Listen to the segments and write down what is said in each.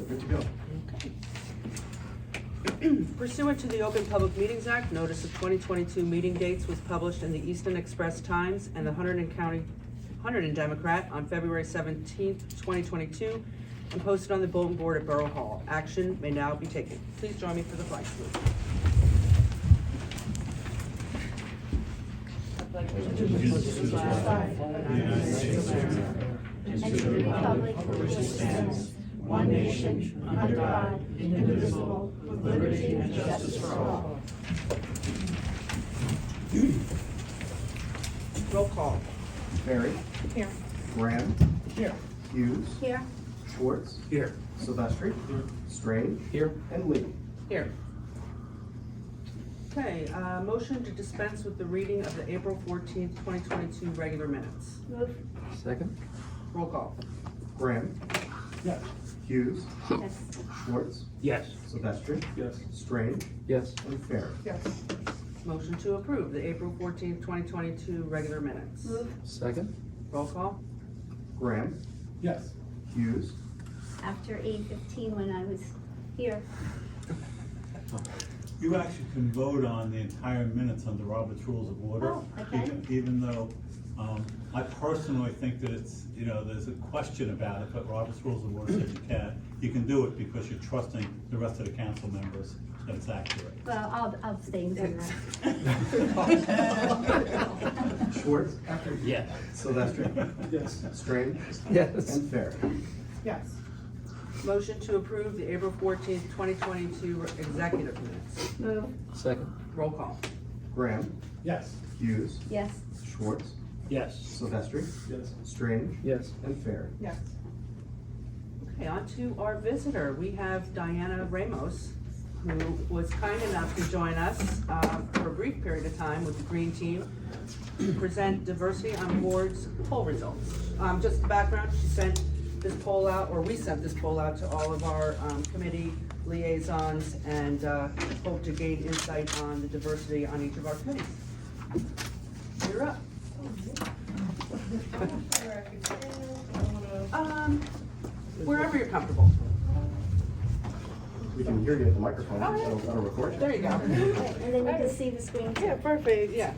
good to go. Okay. Pursuant to the Open Public Meetings Act, notice of 2022 meeting dates was published in the Easton Express Times and the Hunterdon Democrat on February 17th, 2022, and posted on the bulletin board at Borough Hall. Action may now be taken. Please join me for the flag salute. Jesus to the flag of the United States of America, and to the republic for which it stands, one nation, under God, indivisible, with liberty and justice for all. Roll call. Barry. Here. Graham. Here. Hughes. Here. Schwartz. Here. Silvestri. Here. Strange. Here. And Lee. Here. Okay, motion to dispense with the reading of the April 14th, 2022 regular minutes. Move. Second. Roll call. Graham. Yes. Hughes. Yes. Schwartz. Yes. Silvestri. Yes. Strange. Yes. And Fair. Yes. Motion to approve the April 14th, 2022 regular minutes. Move. Second. Roll call. Graham. Yes. Hughes. After 8:15 when I was here. You actually can vote on the entire minutes under Robert's Rules of Order. Oh, okay. Even though, I personally think that it's, there's a question about it, but Robert's Rules of Order says you can do it because you're trusting the rest of the council members that it's accurate. Well, I'll abstain from that. Schwartz. Yes. Silvestri. Yes. Strange. Yes. And Fair. Yes. Motion to approve the April 14th, 2022 executive minutes. Move. Second. Roll call. Graham. Yes. Hughes. Yes. Schwartz. Yes. Silvestri. Yes. Strange. Yes. And Fair. Yes. Okay, on to our visitor. We have Diana Ramos, who was kind enough to join us for a brief period of time with the Green Team to present Diversity on Boards poll results. Just the background, she sent this poll out, or we sent this poll out to all of our committee liaisons and hope to gain insight on the diversity on each of our committees. You're up. Wherever you're comfortable. We can hear you at the microphone. Oh, yeah. It'll record. There you go. And then you can see the screen too. Yeah, perfect, yeah.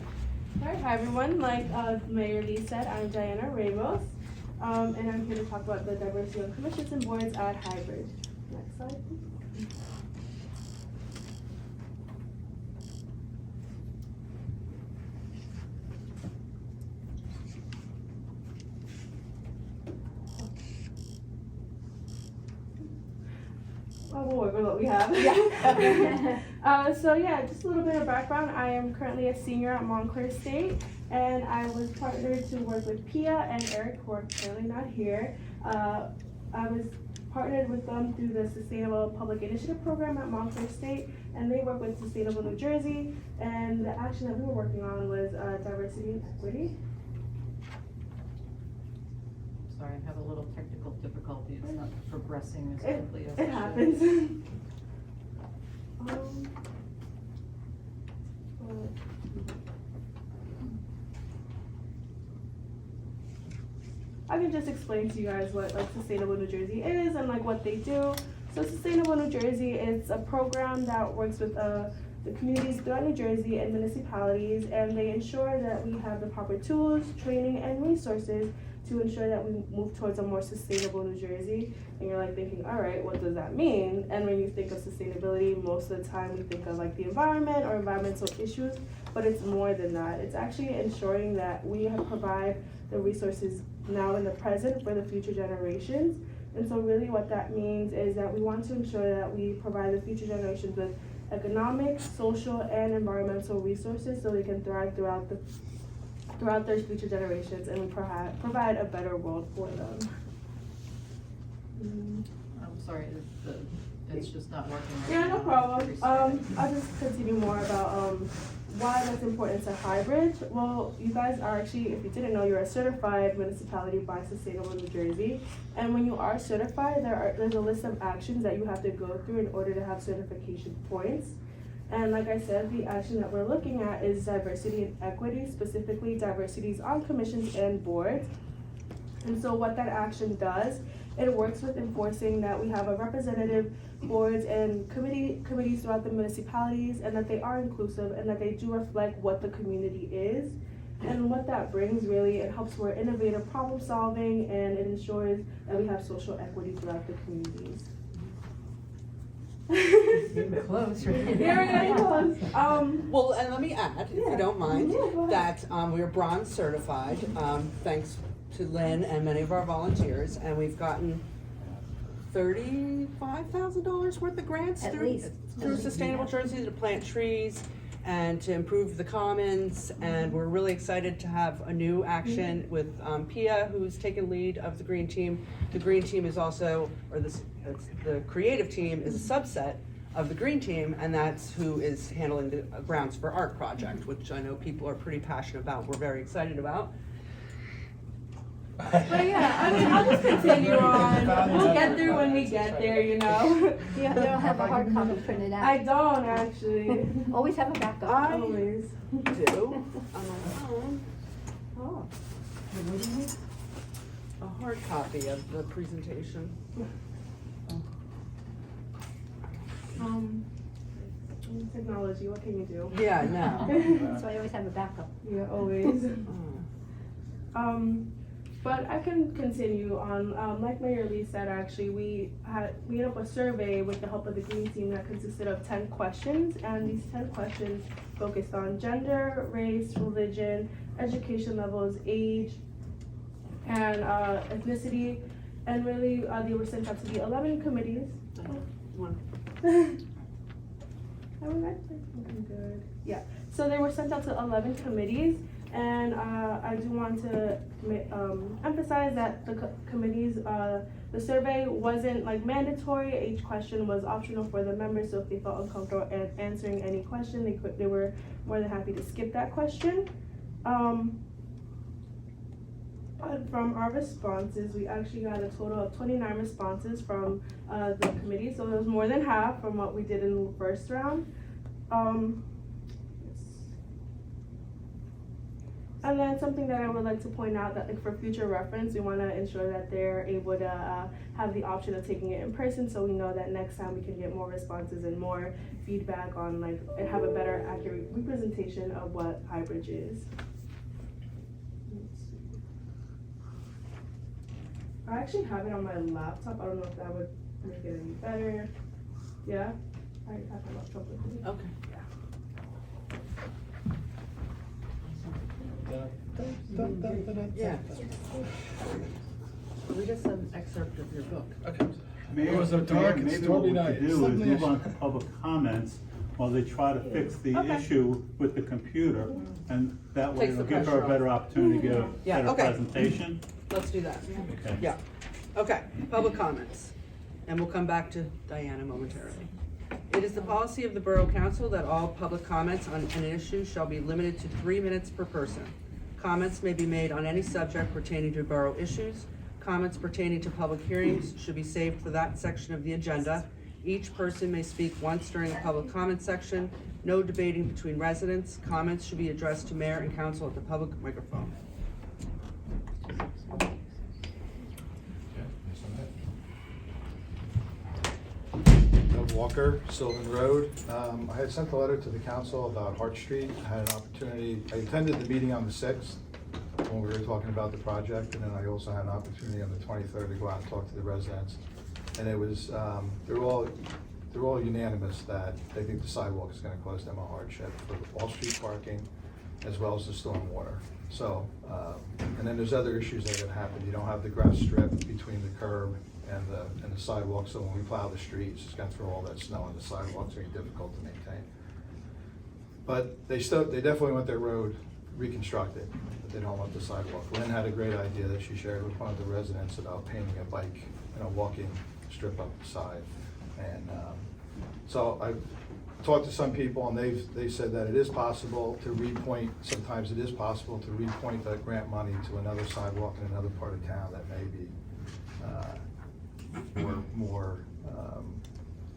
Alright, hi everyone. Like Mayor Lee said, I'm Diana Ramos, and I'm here to talk about the diversity on commissions and boards at Hybrid. Next slide, please. Oh, we'll work with what we have. So yeah, just a little bit of background. I am currently a senior at Montclair State, and I was partnered to work with Pia and Eric, who are currently not here. I was partnered with them through the Sustainable Public Initiative Program at Montclair State, and they work with Sustainable New Jersey, and the action that we were working on was diversity and equity. Sorry, I have a little technical difficulty. It's not progressing as quickly as It should. happens. I can just explain to you guys what Sustainable New Jersey is and what they do. So Sustainable New Jersey is a program that works with the communities throughout New Jersey and municipalities, and they ensure that we have the proper tools, training, and resources to ensure that we move towards a more sustainable New Jersey. And you're thinking, all right, what does that mean? And when you think of sustainability, most of the time we think of the environment or environmental issues, but it's more than that. It's actually ensuring that we provide the resources now in the present for the future generations. And so really what that means is that we want to ensure that we provide the future generations with economic, social, and environmental resources so they can thrive throughout their future generations, and we provide a better world for them. I'm sorry, it's just not working right Yeah, now. no problem. Restart it. I'll just continue more about why that's important to Hybrid. Well, you guys are actually, if you didn't know, you're a certified municipality by Sustainable New Jersey. And when you are certified, there's a list of actions that you have to go through in order to have certification points. And like I said, the action that we're looking at is diversity and equity, specifically diversities on commissions and boards. And so what that action does it works with enforcing that we have a representative boards and committees throughout the municipalities, and that they are inclusive and that they do reflect what the community is. And what that brings, really, it helps for innovative problem solving, and it ensures that we have social equity throughout the communities. Close, right? Yeah, we're getting close. Well, and let me add, if Yeah. you don't mind, Yeah, go ahead. that we are bronze certified, thanks to Lynn and many of our volunteers, and we've gotten $35,000 worth of grants At through least. Sustainable Jersey to plant trees and to improve the commons, and we're really excited to have a new action with Pia, who's taken lead of the green team. The green team is also, the creative team is a subset of the green team, and that's who is handling the Grounds for Art project, which I know people are pretty passionate about, we're very excited about. But yeah, I mean, I'll just continue on. We'll get through when we get there, you know. You don't have a hard copy printed out. I don't actually. Always have a backup. Always. Do, on my phone, Oh. a hard copy of the presentation. Technology, what can you do? Yeah, no. So I always have a backup. Yeah, always. Oh. But I can continue on. Like Mayor Lee said, actually, we made up a survey with the help of the Green Team that consisted of 10 questions, and these 10 questions focused on gender, race, religion, education levels, age, and ethnicity, and really they were sent out to the 11 committees. One. I was actually thinking good. Yeah, so they were sent out to 11 committees, and I do want to emphasize that the committees, the survey wasn't like mandatory. Each question was optional for the members, so if they felt uncomfortable answering any question, they were more than happy to skip that question. But from our responses, we actually got a total of 29 responses from the committee, so it was more than half from what we did in the first round. And then something that I would like to point out, that like for future reference, we want to ensure that they're able to have the option of taking it in person, so we know that next time we can get more responses and more feedback on like, and have a better accurate representation of what Highbridge is. I actually have it on my laptop. I don't know if that would make it any better. Yeah? I have my laptop with me. Okay. Yeah. We just an excerpt of your book. Mayor, It was so dark and maybe what we stormy could night. do is Suddenly move I- on to public comments while they try to fix the Okay. issue with the computer, and that way Takes the it'll give her pressure a better opportunity to give a Yeah, better okay. presentation. Let's do that. Okay. Yeah, okay, public comments, and we'll come back to Diana momentarily. It is the policy of the Borough Council that all public comments on an issue shall be limited to 3 minutes per person. Comments may be made on any subject pertaining to borough issues. Comments pertaining to public hearings should be saved for that section of the agenda. Each person may speak once during the public comment section. No debating between residents. Comments should be addressed to mayor and council at the public microphone. Doug Walker, Sylvan Road. I had sent a letter to the council about Hart Street. I had an opportunity, I attended the meeting on the 6th when we were talking about the project, and then I also had an opportunity on the 23rd to go out and talk to the residents. And it was, they're all unanimous that they think the sidewalk is gonna cause them a hardship for Wall Street parking as well as the storm water. So, and then there's other issues that have happened. You don't have the grass strip between the curb and the sidewalk, so when we plow the streets, it's gonna throw all that snow on the sidewalk, it's very difficult to maintain. But they definitely want their road reconstructed, but they don't want the sidewalk. Lynn had a great idea that she shared with one of the residents about painting a bike, walking strip up the side. And so I talked to some people, and they said that it is possible to repoint, sometimes it is possible to repoint that grant money to another sidewalk in another part of town that may be more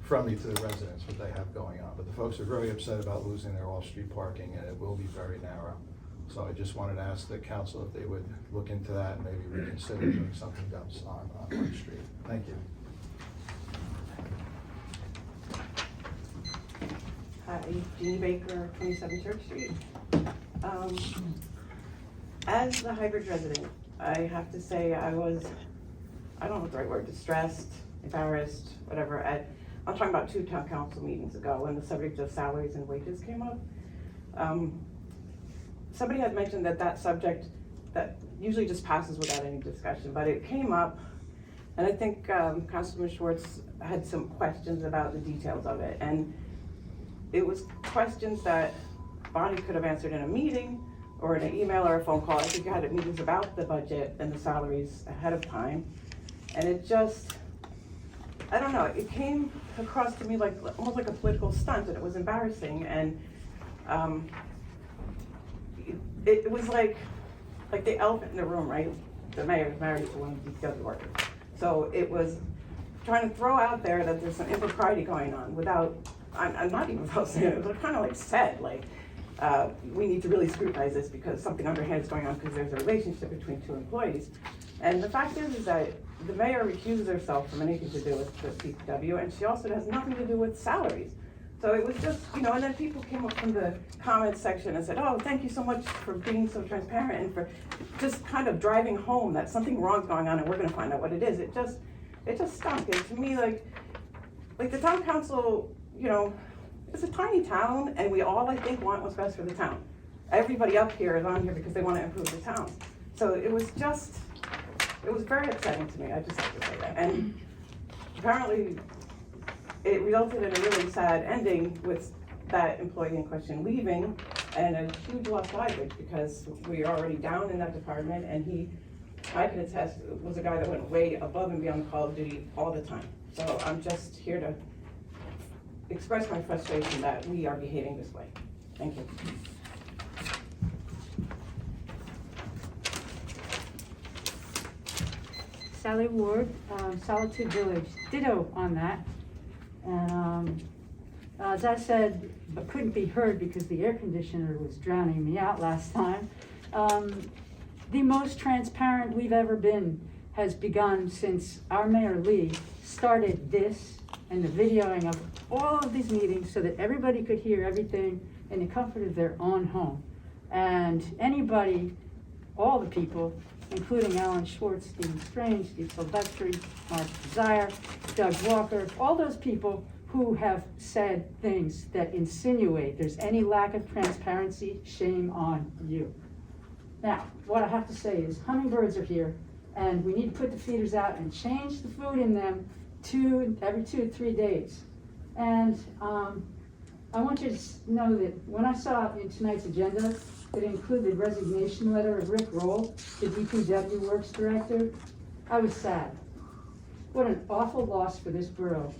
friendly to the residents, what they have going on. But the folks are very upset about losing their off-street parking, and it will be very narrow. So I just wanted to ask the council if they would look into that and maybe reconsider doing something else on Hart Street. Thank you. Hi, Jeannie Baker, 27 Church Street. As the Highbridge resident, I have to say I was, I don't know the right word, distressed, embarrassed, whatever. I'm talking about 2 town council meetings ago when the subject of salaries and wages came up. Somebody had mentioned that subject that usually just passes without any discussion, but it came up, and I think Councilman Schwartz had some questions about the details of it, and it was questions that Bonnie could have answered in a meeting or in an email or a phone call. I think you had meetings about the budget and the salaries ahead of time, and it just, I don't know, it came across to me like almost like a political stunt, and it was embarrassing, and it was like the elephant in the room, right? The mayor is married to one of these DPW workers. So it was trying to throw out there that there's some impropriety going on without, I'm not even without saying it, but kind of like said, like, we need to really scrutinize this because something underhand is going on because there's a relationship between 2 employees. And the fact is that the mayor recuses herself from anything to do with the DPW, and she also has nothing to do with salaries. So it was just, and then people came up from the comments section and said, oh, thank you so much for being so transparent and for just kind of driving home that something wrong's going on and we're gonna find out what it is. It just stunk. And to me, like the town council, it's a tiny town and we all, I think, want what's best for the town. Everybody up here is on here because they want to improve the town. So it was very upsetting to me, I just have to say that. And apparently, it resulted in a really sad ending with that employee in question leaving and a huge loss to Highbridge because we are already down in that department, and I can attest, was a guy that went way above and beyond call of duty all the time. So I'm just here to express my frustration that we are behaving this way. Thank you. Sally Ward, Solitude Village, ditto on that. And as I said, but couldn't be heard because the air conditioner was drowning me out last time. The most transparent we've ever been has begun since our Mayor Lee started this and the videoing of all of these meetings so that everybody could hear everything in the comfort of their own home. And anybody, all the people, including Alan Schwartz, Stephen Strange, Steve Silvestri, Mark Desire, Doug Walker, all those people who have said things that insinuate there's any lack of transparency, shame on you. Now, what I have to say is hummingbirds are here, and we need to put the feeders out and change the food in them every 2 to 3 days. And I want you to know that when I saw in tonight's agenda, it included resignation letter of Rick Roll, the DPW Works Director, I was sad. What an awful loss for this borough.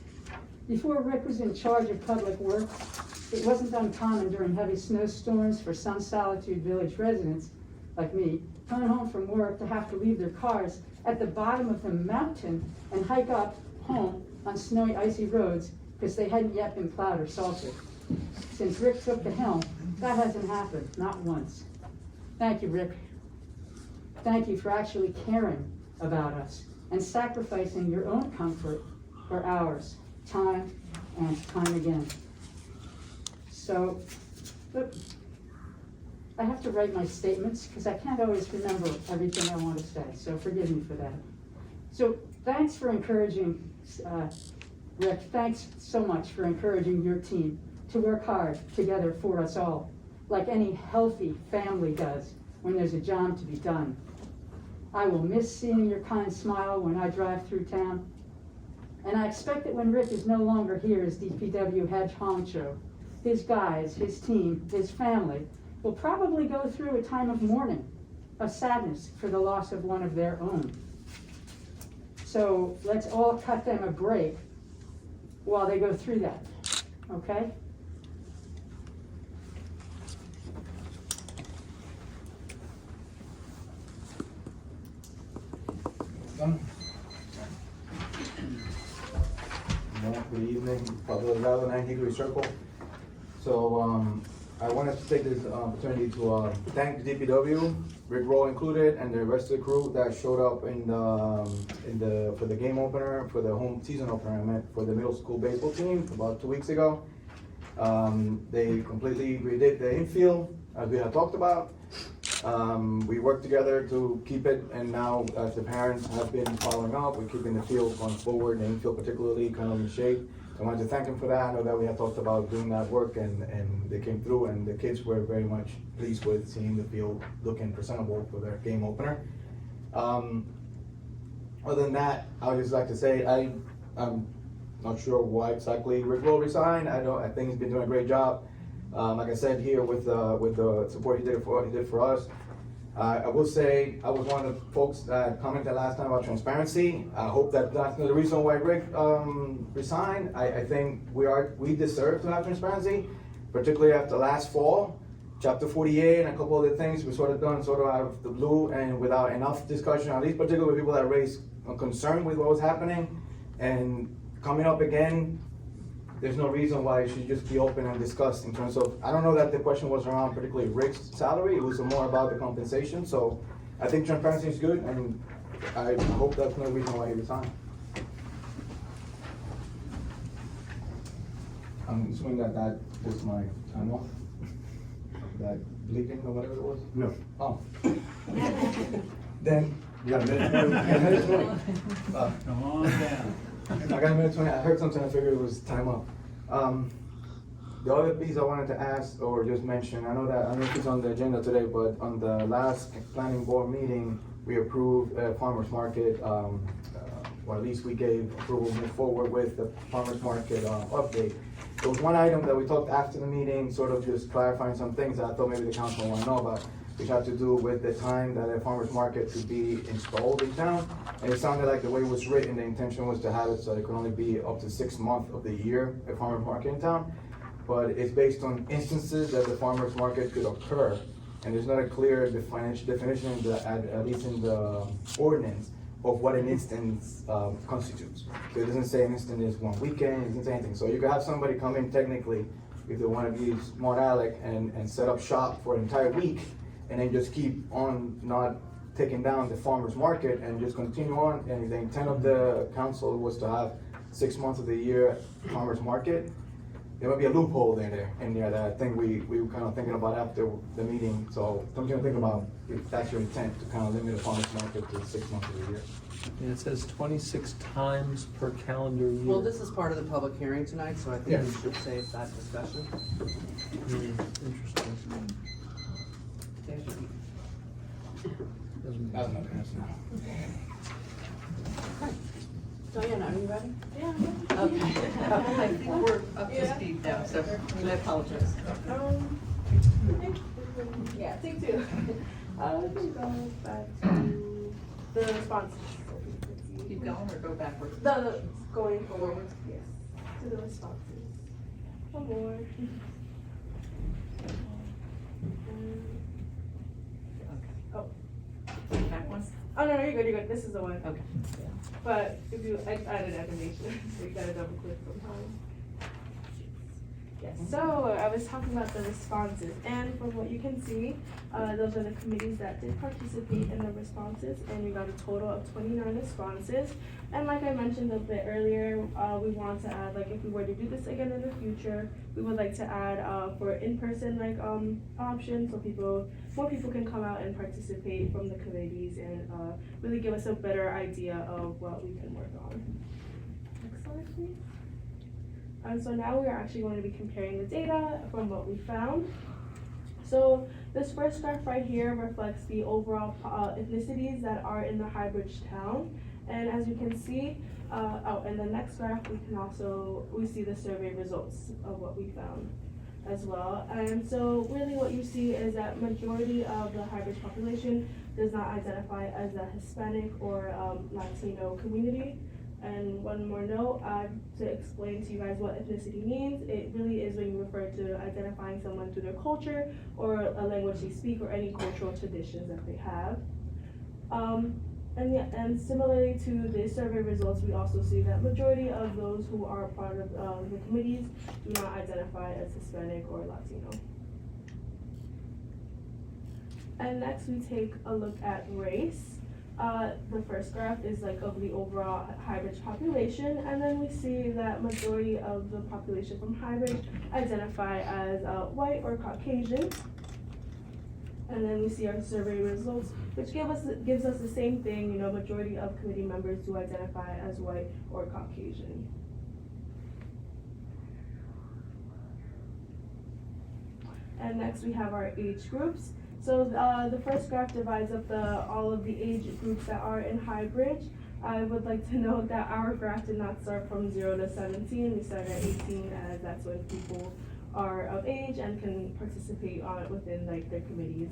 Before Rick was in charge of public works, it wasn't uncommon during heavy snowstorms for some Solitude Village residents, like me, coming home from work to have to leave their cars at the bottom of the mountain and hike up home on snowy, icy roads because they hadn't yet been plowed or salted. Since Rick took the helm, that hasn't happened, not once. Thank you, Rick. Thank you for actually caring about us and sacrificing your own comfort for ours, time and time again. So, look, I have to write my statements because I can't always remember everything I want to say, so forgive me for that. So, thanks for encouraging, Rick, thanks so much for encouraging your team to work hard together for us all, like any healthy family does when there's a job to be done. I will miss seeing your kind smile when I drive through town. And I expect that when Rick is no longer here as DPW head honcho, his guys, his team, his family will probably go through a time of mourning, of sadness for the loss of one of their own. So let's all cut them a break while they go through that, okay? Good evening, Pablo Delgado, 90 Degree Circle. So I wanted to take this opportunity to thank the DPW, Rick Roll included, and the rest of the crew that showed up for the game opener, for the home season opener, I meant, for the middle school baseball team about 2 weeks ago. They completely redid the infield, as we had talked about. We worked together to keep it, and now as the parents have been following up, we're keeping the field going forward, the infield particularly kind of in shape. I wanted to thank them for that. I know that we had talked about doing that work, and they came through, and the kids were very much pleased with seeing the field looking presentable for their game opener. Other than that, I would just like to say I'm not sure why exactly Rick Roll resigned. I think he's been doing a great job. Like I said here, with the support he did for us. I will say, I was one of the folks that commented last time about transparency. I hope that that's not the reason why Rick resigned. I think we deserve to have transparency, particularly after last fall. Chapter 48 and a couple other things we sort of done sort of out of the blue and without enough discussion, at least particularly people that raised a concern with what was happening. And coming up again, there's no reason why it should just be open and discussed in terms of, I don't know that the question was around particularly Rick's salary, it was more about the compensation. So I think transparency is good, and I hope that's no reason why he resigned. I'm assuming that was my time off, that bleeping or whatever it was? No. Oh. Then, You got a minute? Come on down. I got a minute 20. I heard something. I figured it was time up. The other piece I wanted to ask or just mention, I don't know if it's on the agenda today, but on the last planning board meeting, we approved a farmers market, or at least we gave approval to move forward with the farmers market update. There was one item that we talked after the meeting, sort of just clarifying some things that I thought maybe the council want to know about, which had to do with the time that a farmer's market could be installed in town. And it sounded like the way it was written, the intention was to have it so it could only be up to 6 months of the year, a farmer's market in town. But it's based on instances that the farmer's market could occur. And there's not a clear definition, at least in the ordinance, of what an instance constitutes. So it doesn't say an instance is one weekend, it doesn't say anything. So you could have somebody come in technically, if they want to be smart aleck, and set up shop for an entire week, and then just keep on not taking down the farmer's market and just continue on. And the intent of the council was to have 6 months of the year farmer's market. There might be a loophole there that I think we were kind of thinking about after the meeting. So something to think about if that's your intent, to kind of limit the farmer's market to 6 months of the year. And it says 26 times per calendar year. Well, this is part of the public hearing tonight, so I think we Yeah. should save that discussion. Interesting. Doesn't That's not gonna happen. Diana, are you ready? Yeah. Okay. I think we're up to speed now, so I apologize. Yeah, take two. We can go back to the responses. Keep going or go backwards? The going forward, yes, to the responses. One more. Oh. Back one? Oh, no, you're good, this is the one. Okay. But if you, I added animation, so you gotta double click sometimes. Yes, so I was talking about the responses, and from what you can see, those are the committees that did participate in the responses, and we got a total of 29 responses. And like I mentioned a bit earlier, we want to add, like, if we were to do this again in the future, we would like to add for in-person options, so more people can come out and participate from the committees and really give us a better idea of what we can work on. Next slide, please. So now we are actually going to be comparing the data from what we found. So this first graph right here reflects the overall ethnicities that are in the Highbridge town. And as you can see, in the next graph, we see the survey results of what we found as well. And so really what you see is that majority of the Highbridge population does not identify as a Hispanic or Latino community. And one more note, to explain to you guys what ethnicity means, it really is when you refer to identifying someone through their culture or a language they speak or any cultural traditions that they have. And similarly to the survey results, we also see that majority of those who are part of the committees do not identify as Hispanic or Latino. And next we take a look at race. The first graph is like of the overall Highbridge population, and then we see that majority of the population from Highbridge identify as white or Caucasian. And then we see our survey results, which gives us the same thing, you know, majority of committee members do identify as white or Caucasian. And next we have our age groups. So the first graph divides up all of the age groups that are in Highbridge. I would like to note that our graph did not start from 0 to 17. We started at 18, as that's when people are of age and can participate within like their committees.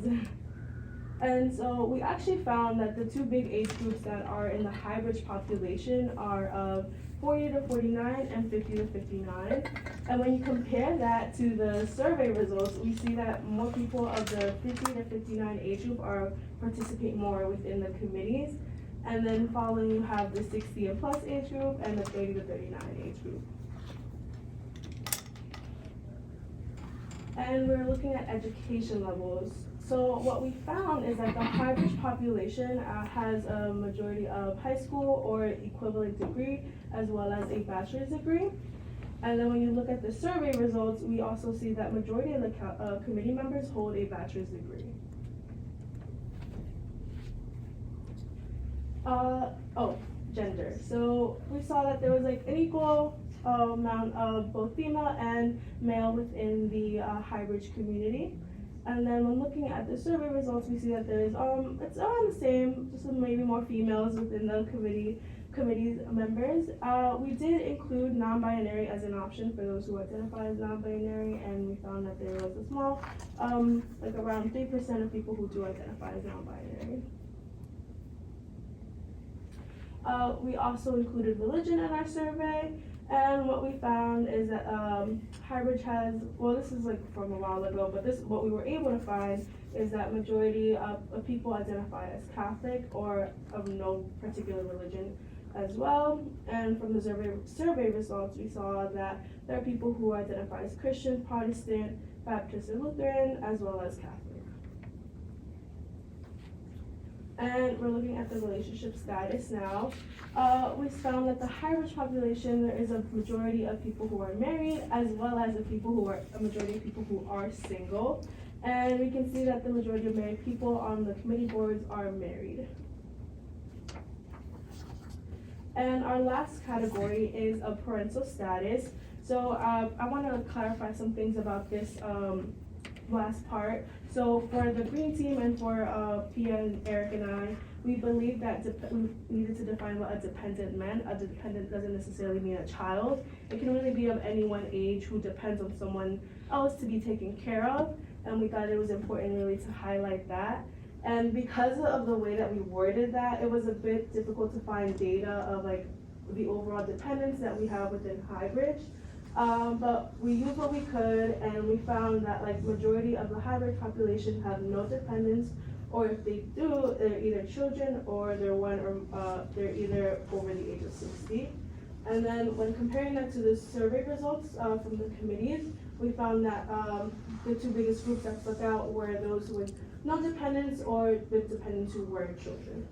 And so we actually found that the two big age groups that are in the Highbridge population are of 40 to 49 and 50 to 59. And when you compare that to the survey results, we see that more people of the 50 to 59 age group participate more within the committees. And then following, you have the 60 and plus age group and the 30 to 39 age group. And we're looking at education levels. So what we found is that the Highbridge population has a majority of high school or equivalent degree, as well as a bachelor's degree. And then when you look at the survey results, we also see that majority of the committee members hold a bachelor's degree. Gender. So we saw that there was like an equal amount of both female and male within the Highbridge community. And then when looking at the survey results, we see that there is it's around the same, just maybe more females within the committee's members. We did include non-binary as an option for those who identify as non-binary, and we found that there was a small, like around 3% of people who do identify as non-binary. We also included religion in our survey, and what we found is that Highbridge has, well, this is like from a while ago, but what we were able to find is that majority of people identify as Catholic or of no particular religion as well. And from the survey results, we saw that there are people who identify as Christian, Protestant, Baptist, and Lutheran, as well as Catholic. And we're looking at the relationship status now. We found that the Highbridge population, there is a majority of people who are married, as well as a majority of people who are single. And we can see that the majority of married people on the committee boards are married. And our last category is a parental status. So I want to clarify some things about this last part. So for the green team and for Pia and Eric and I, we believe that we needed to define what a dependent meant. A dependent doesn't necessarily mean a child. It can really be of any one age who depends on someone else to be taken care of. And we thought it was important really to highlight that. And because of the way that we worded that, it was a bit difficult to find data of like the overall dependence that we have within Highbridge. But we used what we could, and we found that like majority of the Highbridge population have no dependents, or if they do, they're either children or they're either over the age of 60. And then when comparing that to the survey results from the committees, we found that the two biggest groups that stuck out were those with no dependents or with dependents who were children.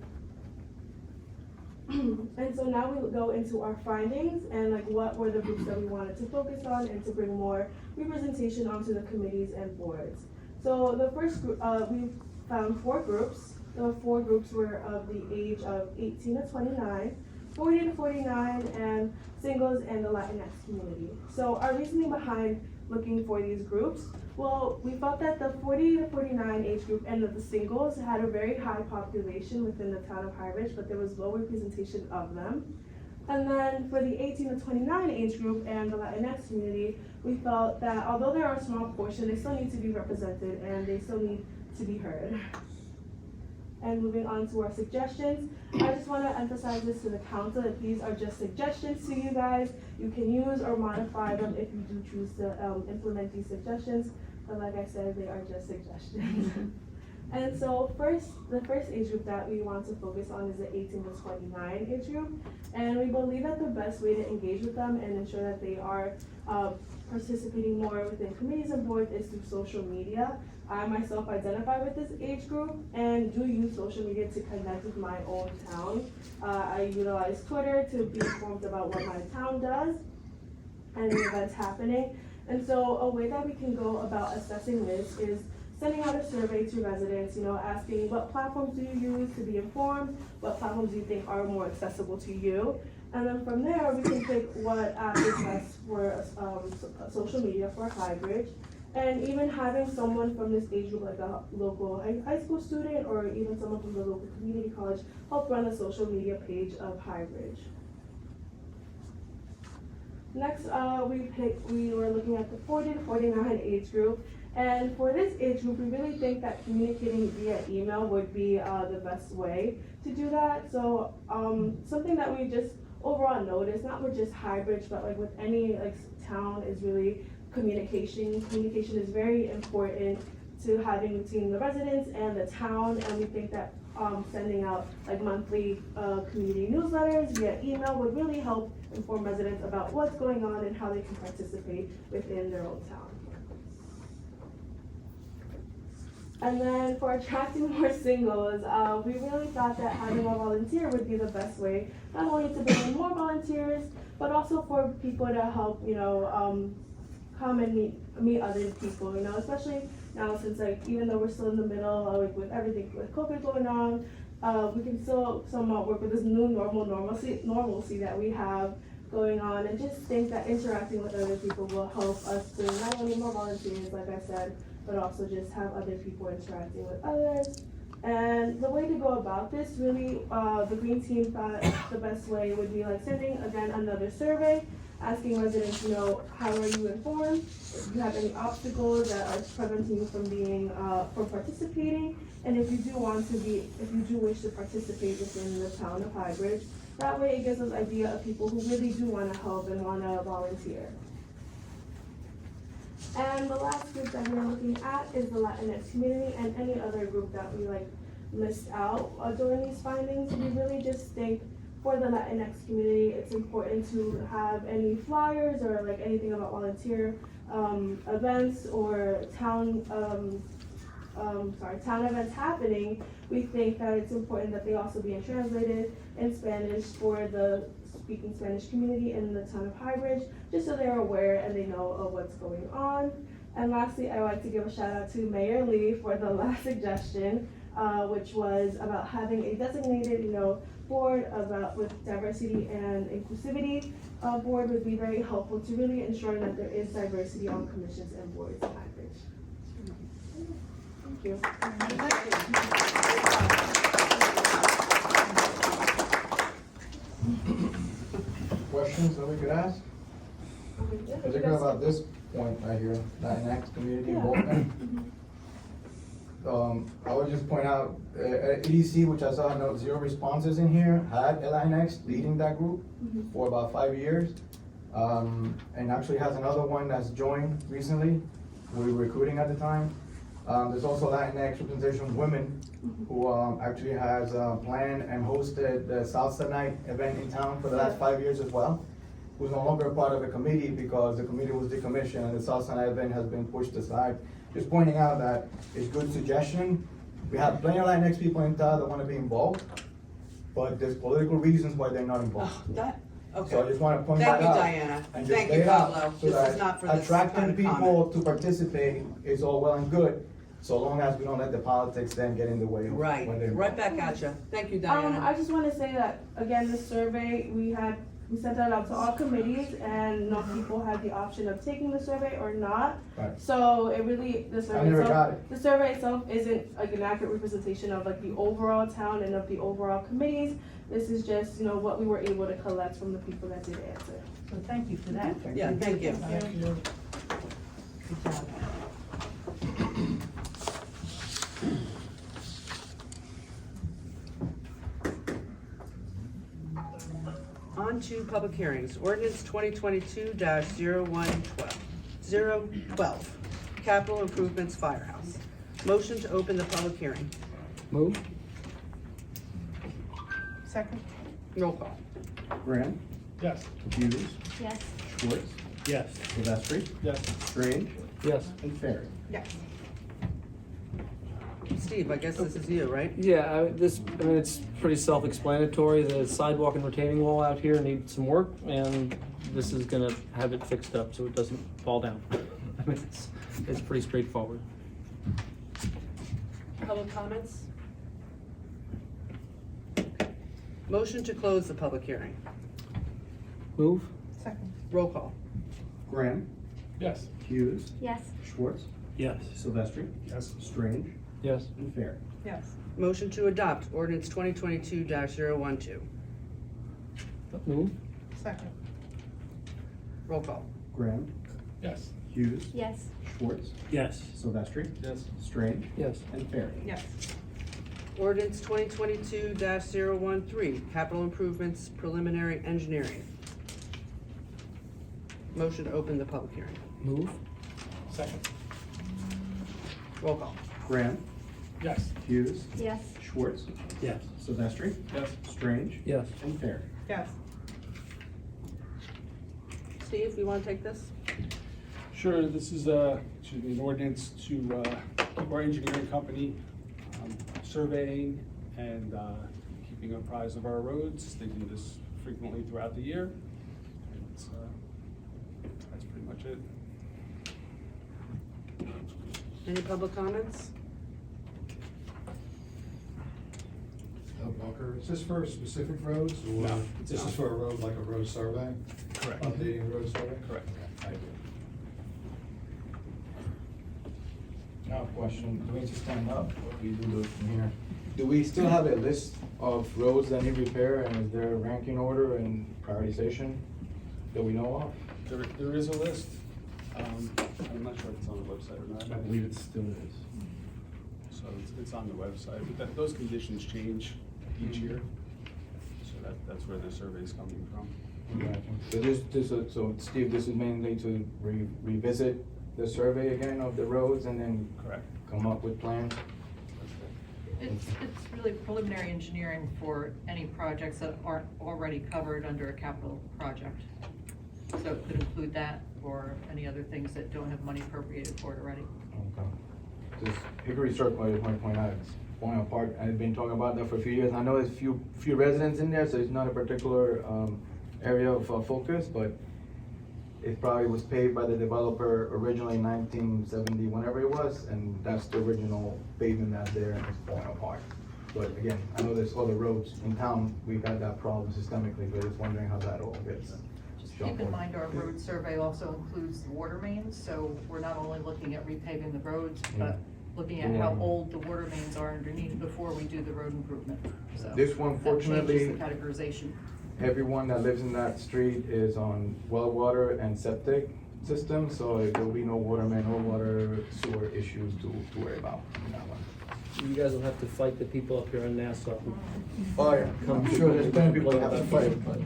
And so now we will go into our findings and like what were the groups that we wanted to focus on and to bring more representation onto the committees and boards. So the first group, we found 4 groups. The 4 groups were of the age of 18 to 29, 40 to 49, and singles and the Latinx community. So our reasoning behind looking for these groups, well, we felt that the 40 to 49 age group and the singles had a very high population within the town of Highbridge, but there was low representation of them. And then for the 18 to 29 age group and the Latinx community, we felt that although there are a small portion, they still need to be represented and they still need to be heard. And moving on to our suggestions, I just want to emphasize this to the council that these are just suggestions to you guys. You can use or modify them if you do choose to implement these suggestions. But like I said, they are just suggestions. And so the first age group that we want to focus on is the 18 to 29 age group. And we believe that the best way to engage with them and ensure that they are participating more within committees and boards is through social media. I myself identify with this age group and do use social media to connect with my own town. I utilize Twitter to be informed about what my town does and the events happening. And so a way that we can go about assessing this is sending out a survey to residents, asking what platforms do you use to be informed, what platforms do you think are more accessible to you. And then from there, we can pick what app is best for social media for Highbridge. And even having someone from this age group, like a local high school student or even someone from the local community college, help run the social media page of Highbridge. Next, we were looking at the 40 to 49 age group. And for this age group, we really think that communicating via email would be the best way to do that. So something that we just overall noticed, not with just Highbridge, but like with any town, is really communication. Communication is very important to having between the residents and the town, and we think that sending out monthly community newsletters via email would really help inform residents about what's going on and how they can participate within their own town. And then for attracting more singles, we really thought that having a volunteer would be the best way, not only to bring in more volunteers, but also for people to help, come and meet other people, especially now since even though we're still in the middle with everything with COVID going on, we can still somewhat work with this new normalcy that we have going on, and just think that interacting with other people will help us to not only more volunteers, like I said, but also just have other people interacting with others. And the way to go about this, really, the Green Team thought the best way would be sending, again, another survey, asking residents, how are you informed? If you have any obstacles that are preventing you from participating, and if you do wish to participate within the town of Highbridge. That way it gives us an idea of people who really do want to help and want to volunteer. And the last group that we're looking at is the Latinx community, and any other group that we list out during these findings. We really just think for the Latinx community, it's important to have any flyers or anything about volunteer events or town events happening. We think that it's important that they also be translated in Spanish for the speaking Spanish community in the town of Highbridge, just so they're aware and they know of what's going on. And lastly, I would like to give a shout out to Mayor Lee for the last suggestion, which was about having a designated, board with diversity and inclusivity. Board would be very helpful to really ensure that there is diversity on commissions and boards in Highbridge. Thank you. Questions that we could ask? Particularly about this point right here, Latinx community involvement. I would just point out, at EDC, which I saw note 0 responses in here, had a Latinx leading that group for about 5 years. And actually has another one that's joined recently. We were recruiting at the time. There's also Latinx representation of women who actually has planned and hosted the Salsa Night event in town for the last 5 years as well. Who's no longer a part of the committee because the committee was decommissioned and the Salsa Night event has been pushed aside. Just pointing out that it's good suggestion. We have plenty of Latinx people in town that want to be involved, but there's political reasons why they're not involved. Okay. So I just want to point Thank that you, out. Diana. And just Thank lay you, it out Pablo. so This that is not for this attracting kind of people comment. to participate is all well and good, so long as we don't let the politics then get in the way. Right, when they're right involved. back at you. Thank you, Diana. I just want to say that, again, the survey, we sent that out to all committees, and no people had the option of taking the survey or not. Right. So it really, the never got it. survey itself isn't an accurate representation of the overall town and of the overall committees. This is just, what we were able to collect from the people that did answer. So thank you for that. Yeah, thank you. Good job. On to public hearings. Ordinance 2022-0112. Capital Improvements Firehouse. Motion to open the public hearing. Move? Second. Roll call. Graham, Yes. Hughes, Yes. Schwartz, Yes. Silvestri, Yes. Strange, Yes. and Ferry. Yes. Steve, I guess this is you, right? Yeah, I mean, it's pretty self-explanatory. The sidewalk and retaining wall out here needs some work, and this is gonna have it fixed up so it doesn't fall down. I mean, it's pretty straightforward. Public comments? Motion to close the public hearing. Move? Second. Roll call. Graham, Yes. Hughes, Yes. Schwartz, Yes. Silvestri, Yes. Strange, Yes. and Ferry. Yes. Motion to adopt ordinance 2022-012. Move? Second. Roll call. Graham, Yes. Hughes, Yes. Schwartz, Yes. Silvestri, Yes. Strange, Yes. and Ferry. Yes. Ordinance 2022-013, capital improvements preliminary engineering. Motion to open the public hearing. Move? Second. Roll call. Graham, Yes. Hughes, Yes. Schwartz, Yes. Silvestri, Yes. Strange, Yes. and Ferry. Yes. Steve, you wanna take this? Sure, this is an ordinance to keep our engineering company surveying and keeping apprised of our roads. They do this frequently throughout the year. And that's pretty much it. Any public comments? Walker, is this for specific roads or No, this it's is not. for a road, like a road survey? Correct. Updating the road survey? Correct. I do. Now, question, do we need to stand up or we do those from here? Do we still have a list of roads that need repair and is there a ranking order and prioritization that we know of? There is a list. I'm not sure if it's on the website or not. I believe it still is. So it's on the website, but those conditions change each year. So that's where the survey is coming from. So Steve, this is mainly to revisit the survey again of the roads and then Correct. come up with plans? It's really preliminary engineering for any projects that aren't already covered under a capital project. So it could include that or any other things that don't have money appropriated for it already. Okay. This Hickory Circle, I just want to point out, it's falling apart. I've been talking about that for a few years. I know there's few residents in there, so it's not a particular area of focus, but it probably was paved by the developer originally in 1970, whenever it was, and that's the original pavement that's there, and it's falling apart. But again, I know there's other roads in town, we've had that problem systemically, but just wondering how that all gets. Just keep in mind, our road survey also includes the water mains, so we're not only looking at repaving the roads, but looking at how old the water mains are underneath before we do the road improvement, so. This one, that fortunately, changes the categorization. everyone that lives in that street is on well water and septic system, so there will be no water main or water sewer issues to worry about in that one. You guys will have to fight the people up here in Nassau. Oh, yeah, I'm sure there's plenty of people that have to fight, but.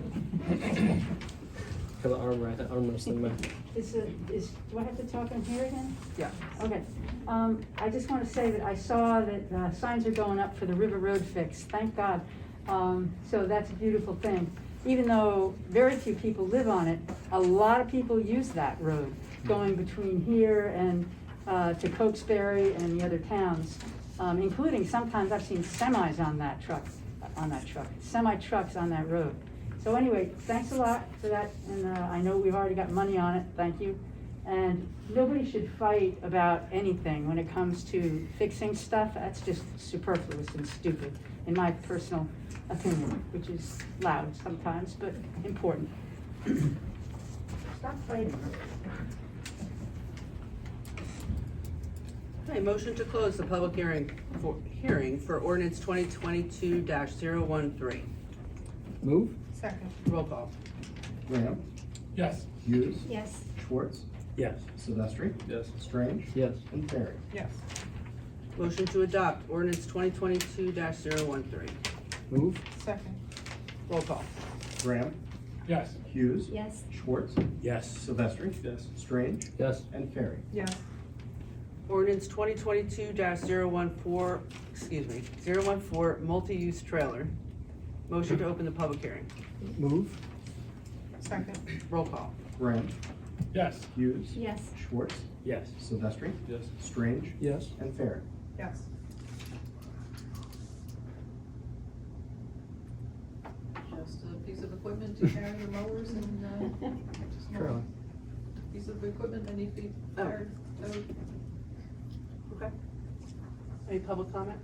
For the arm wrestling match. Do I have to talk in here again? Yeah. Okay. I just want to say that I saw that signs are going up for the River Road fix, thank God. So that's a beautiful thing. Even though very few people live on it, a lot of people use that road, going between here and to Cokesbury and the other towns, including sometimes I've seen semis on that truck, semi-trucks on that road. So anyway, thanks a lot for that, and I know we've already got money on it, thank you. And nobody should fight about anything when it comes to fixing stuff. That's just superfluous and stupid, in my personal opinion, which is loud sometimes, but important. Stop fighting. Okay, motion to close the public hearing for ordinance 2022-013. Move? Second. Roll call. Graham, Yes. Hughes, Yes. Schwartz, Yes. Silvestri, Yes. Strange, Yes. and Ferry. Yes. Motion to adopt ordinance 2022-013. Move? Second. Roll call. Graham, Yes. Hughes, Yes. Schwartz, Yes. Silvestri, Yes. Strange, Yes. and Ferry. Yes. Ordinance 2022-014, 014, multi-use trailer. Motion to open the public hearing. Move. Second. Roll call. Graham, Yes. Hughes. Yes. Schwartz, Yes. Silvestri, Yes. Strange, Yes. and Fair. Yes. Just a piece of equipment to carry your mowers and, Carolyn. piece of equipment that need to be Oh. carried, towed. Okay. Any public comment?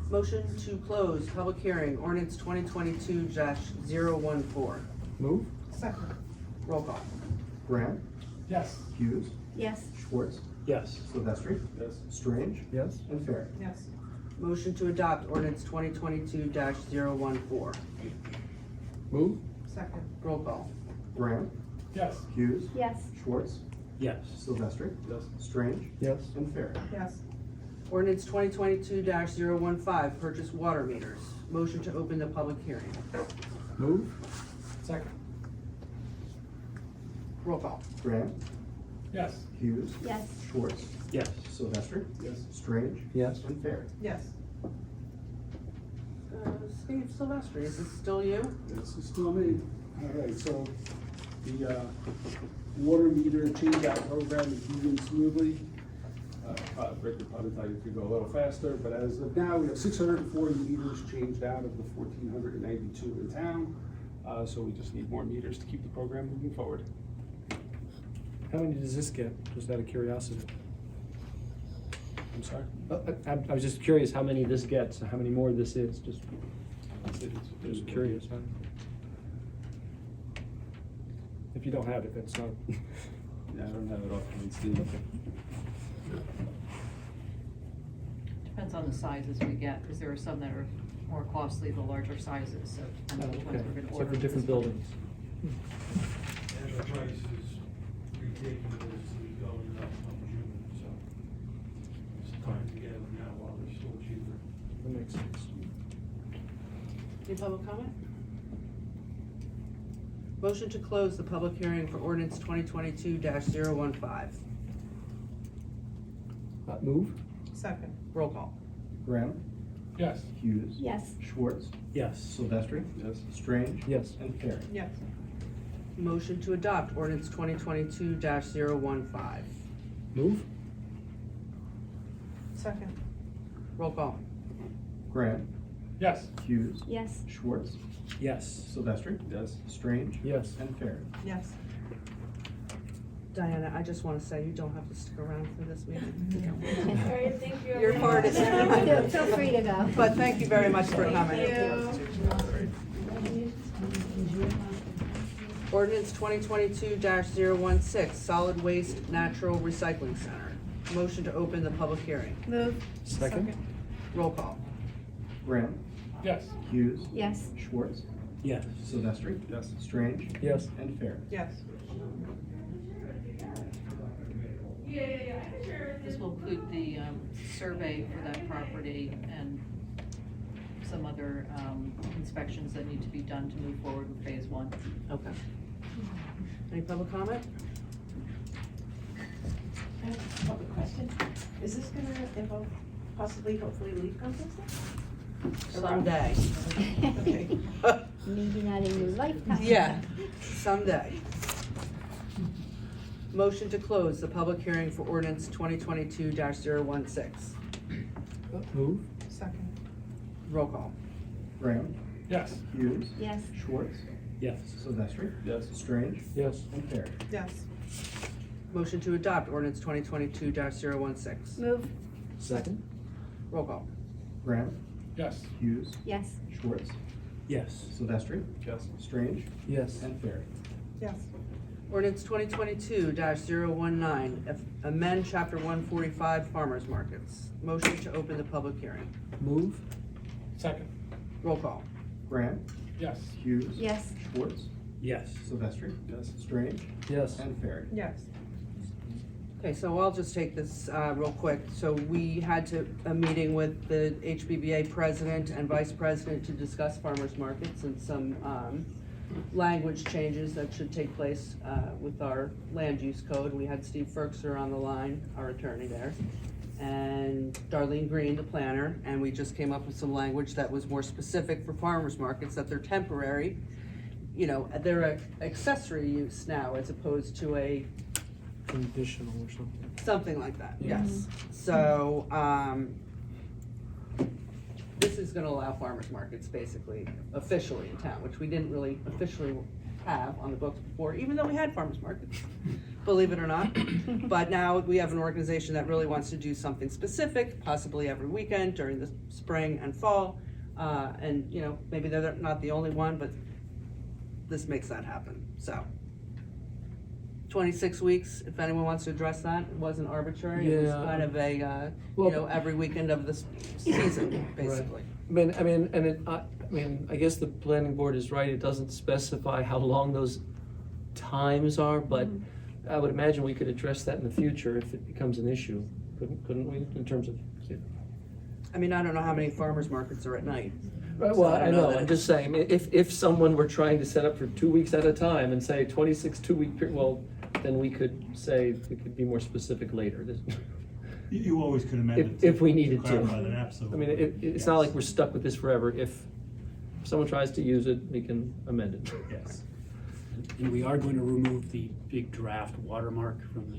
Motion to close public hearing, ordinance 2022-014. Move. Second. Roll call. Graham, Yes. Hughes, Yes. Schwartz, Yes. Silvestri, Yes. Strange, Yes. and Fair. Yes. Motion to adopt ordinance 2022-014. Move. Second. Roll call. Graham, Yes. Hughes, Yes. Schwartz, Yes. Silvestri, Yes. Strange, Yes. and Fair. Yes. Ordinance 2022-015, purchase water meters. Motion to open the public hearing. Move. Second. Roll call. Graham, Yes. Hughes, Yes. Schwartz, Yes. Silvestri, Yes. Strange, Yes. and Fair. Yes. Steve Silvestri, is this still you? This is still me. All right, so the water meter change-out program is moving smoothly. Rick would probably tell you it could go a little faster, but as of now, we have 640 meters changed out of the 1,492 in town. So we just need more meters to keep the program moving forward. How many does this get, just out of curiosity? I'm sorry? I was just curious how many this gets, how many more this is, just Just curious, huh? If you don't have it, that's not. Yeah, I don't have it offhand, Steve. Depends on the sizes we get, because there are some that are more costly, the larger sizes, so depends on which ones we're gonna So order. for different buildings. And the price is ridiculously going up from June, so it's time to get them now while they're still cheaper. That makes sense. Any public comment? Motion to close the public hearing for ordinance 2022-015. Move. Second. Roll call. Graham, Yes. Hughes, Yes. Schwartz, Yes. Silvestri, Yes. Strange, Yes. and Fair. Yes. Motion to adopt ordinance 2022-015. Move. Second. Roll call. Graham, Yes. Hughes, Yes. Schwartz, Yes. Silvestri, Yes. Strange, Yes. and Fair. Yes. Diana, I just want to say, you don't have to stick around for this meeting. All right, thank you. Your part is- Feel free to go. But thank you very much for coming. Ordinance 2022-016, solid waste natural recycling center. Motion to open the public hearing. Move. Second. Roll call. Graham, Yes. Hughes, Yes. Schwartz, Yes. Silvestri, Yes. Strange, Yes. and Fair. Yes. This will include the survey for that property and some other inspections that need to be done to move forward with phase one. Okay. Any public comment? I have a public question. Is this gonna involve possibly, hopefully, leaf composting? Someday. Okay. Maybe not in your lifetime. Yeah, someday. Motion to close the public hearing for ordinance 2022-016. Move. Second. Roll call. Graham, Yes. Hughes, Yes. Schwartz, Yes. Silvestri, Yes. Strange, Yes. and Fair. Yes. Motion to adopt ordinance 2022-016. Move. Second. Roll call. Graham, Yes. Hughes, Yes. Schwartz, Yes. Silvestri, Yes. Strange, Yes. and Fair. Yes. Ordinance 2022-019, amend chapter 145 farmers markets. Motion to open the public hearing. Move. Second. Roll call. Graham, Yes. Hughes, Yes. Schwartz, Yes. Silvestri, Yes. Strange, Yes. and Fair. Yes. Okay, so I'll just take this real quick. So we had a meeting with the HBBA president and vice president to discuss farmers markets and some language changes that should take place with our land use code. We had Steve Ferkser on the line, our attorney there, and Darlene Green, the planner, and we just came up with some language that was more specific for farmers markets, that they're temporary. You know, they're an accessory use now as opposed to a Conditional or something. something like that, yes. So, this is gonna allow farmers markets basically officially in town, which we didn't really officially have on the books before, even though we had farmers markets, believe it or not. But now we have an organization that really wants to do something specific, possibly every weekend during the spring and fall. And, you know, maybe they're not the only one, but this makes that happen, so. 26 weeks, if anyone wants to address that, it wasn't arbitrary, it was Yeah. kind of a, you Well- know, every weekend of the season, basically. I guess the planning board is right, it doesn't specify how long those times are, but I would imagine we could address that in the future if it becomes an issue, couldn't we, in terms of? I mean, I don't know how many farmers markets are at night. Right, So well, I I don't know know, that I'm it's- just saying, if someone were trying to set up for 2 weeks at a time and say 26 2-week period, well, then we could say, we could be more specific later. You always could amend it. If we needed to. Clarify that, I absolutely. mean, it's not like we're stuck with this forever. If someone tries to use it, we can amend it. Yes. And we are going to remove the big draft watermark from the,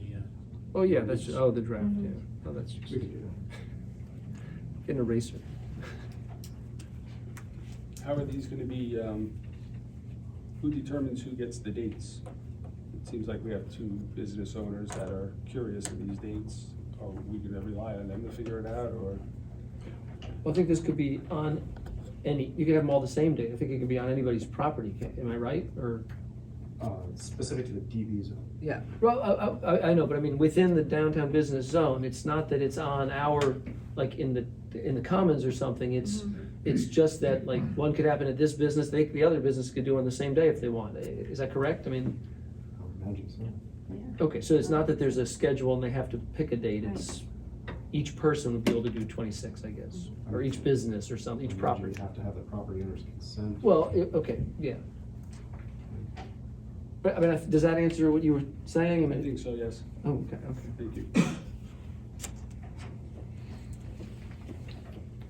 Oh, yeah, that's, the draft, yeah. Oh, that's just, We can do that. an eraser. How are these gonna be, who determines who gets the dates? It seems like we have two business owners that are curious of these dates. Are we gonna rely on them to figure it out, or? Well, I think this could be on you could have them all the same day. I think it could be on anybody's property, am I right, or? Specific to the DB zone. Yeah, Well, I know, but I mean, within the downtown business zone, it's not that it's on our, like, in the commons or something, it's just that, like, one could happen at this business, the other business could do on the same day if they want. Is that correct? I mean, I would imagine so. okay, so it's not that there's a schedule and they have to pick a date, it's, each person would be able to do 26, I guess, or each business or something, each I imagine property. you'd have to have the property owner's consent. Well, okay, yeah. But, I mean, does that answer what you were saying? I think so, yes. Oh, okay. Thank you.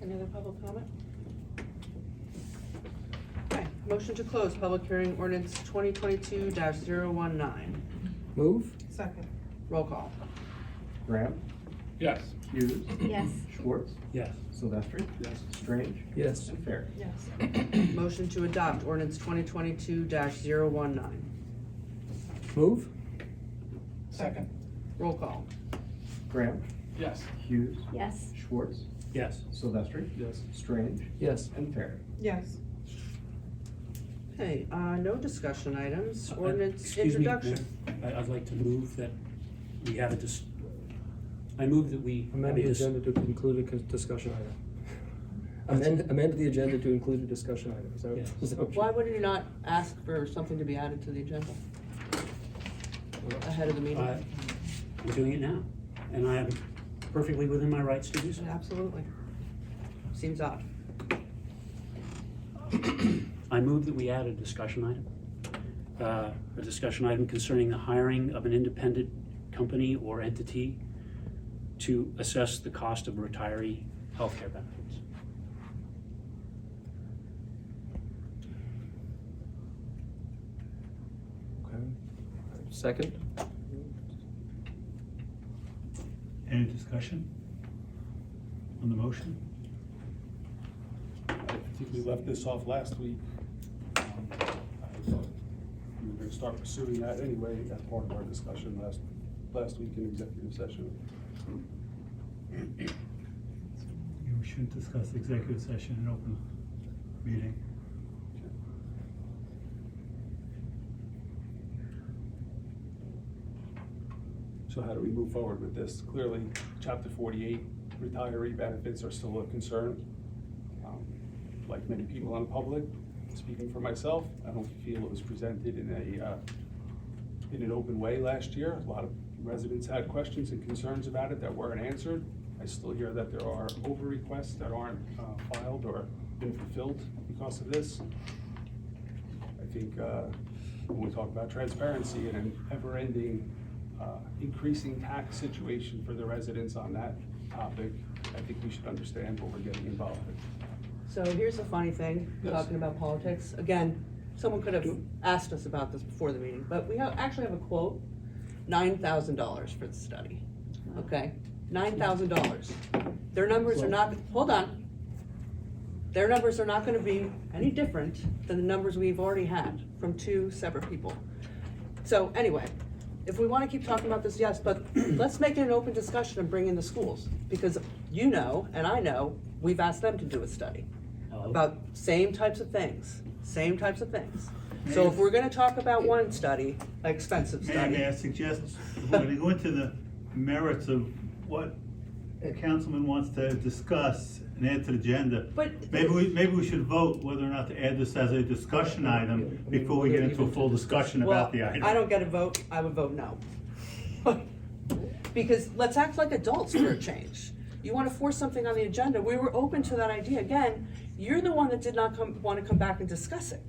any other public comment? Okay, motion to close public hearing ordinance 2022-019. Move? Second. Roll call. Graham, Yes. Hughes, Yes. Schwartz, yes. Silvestri, Yes. Strange, Yes. and Fair. Yes. Motion to adopt ordinance 2022-019. Move? Second. Roll call. Graham, Yes. Hughes, Yes. Schwartz, Yes. Silvestri, Yes. Strange, Yes. and Fair. Yes. Okay, no discussion items, ordinance Excuse me, introduction. Mayor. I'd like to move that we have I move that we. Amend the agenda to include a discussion item. Amend the agenda to include a discussion item. Is that, Yes. is that what you- Why would you not ask for something to be added to the agenda ahead of the meeting? I'm doing it now, and I am perfectly within my rights to do so. Absolutely. Seems odd. I move that we add a discussion item. A discussion item concerning the hiring of an independent company or entity to assess the cost of retiree healthcare benefits. Okay. Second? Any discussion on the motion? I think we left this off last week. I thought we were gonna start pursuing that anyway as part of our discussion last week in executive session. We shouldn't discuss executive session in open meeting. So how do we move forward with this? Clearly, chapter 48 retiree benefits are still a concern. Like many people in the public, speaking for myself, I don't feel it was presented in an open way last year. A lot of residents had questions and concerns about it that weren't answered. I still hear that there are over requests that aren't filed or been fulfilled because of this. I think when we talk about transparency and an ever-ending increasing tax situation for the residents on that topic, I think we should understand what we're getting involved in. So here's the funny thing, Yes. talking about politics. Again, someone could have asked us about this before the meeting, but we actually have a quote, $9,000 for the study, okay? $9,000. Their numbers are not, hold on. Their numbers are not gonna be any different than the numbers we've already had from two separate people. So anyway, if we wanna keep talking about this, yes, but let's make it an open discussion and bring in the schools. Because you know, and I know, we've asked them to do a study about same types of things. So if we're gonna talk about one study, expensive May study. I suggest, we're gonna go into the merits of what the councilman wants to discuss and add to the agenda. But- Maybe we should vote whether or not to add this as a discussion item before we get into a full discussion about the item. Well, I don't get a vote, I would vote no. Because let's act like adults for a change. You wanna force something on the agenda, we were open to that idea. Again, you're the one that did not wanna come back and discuss it.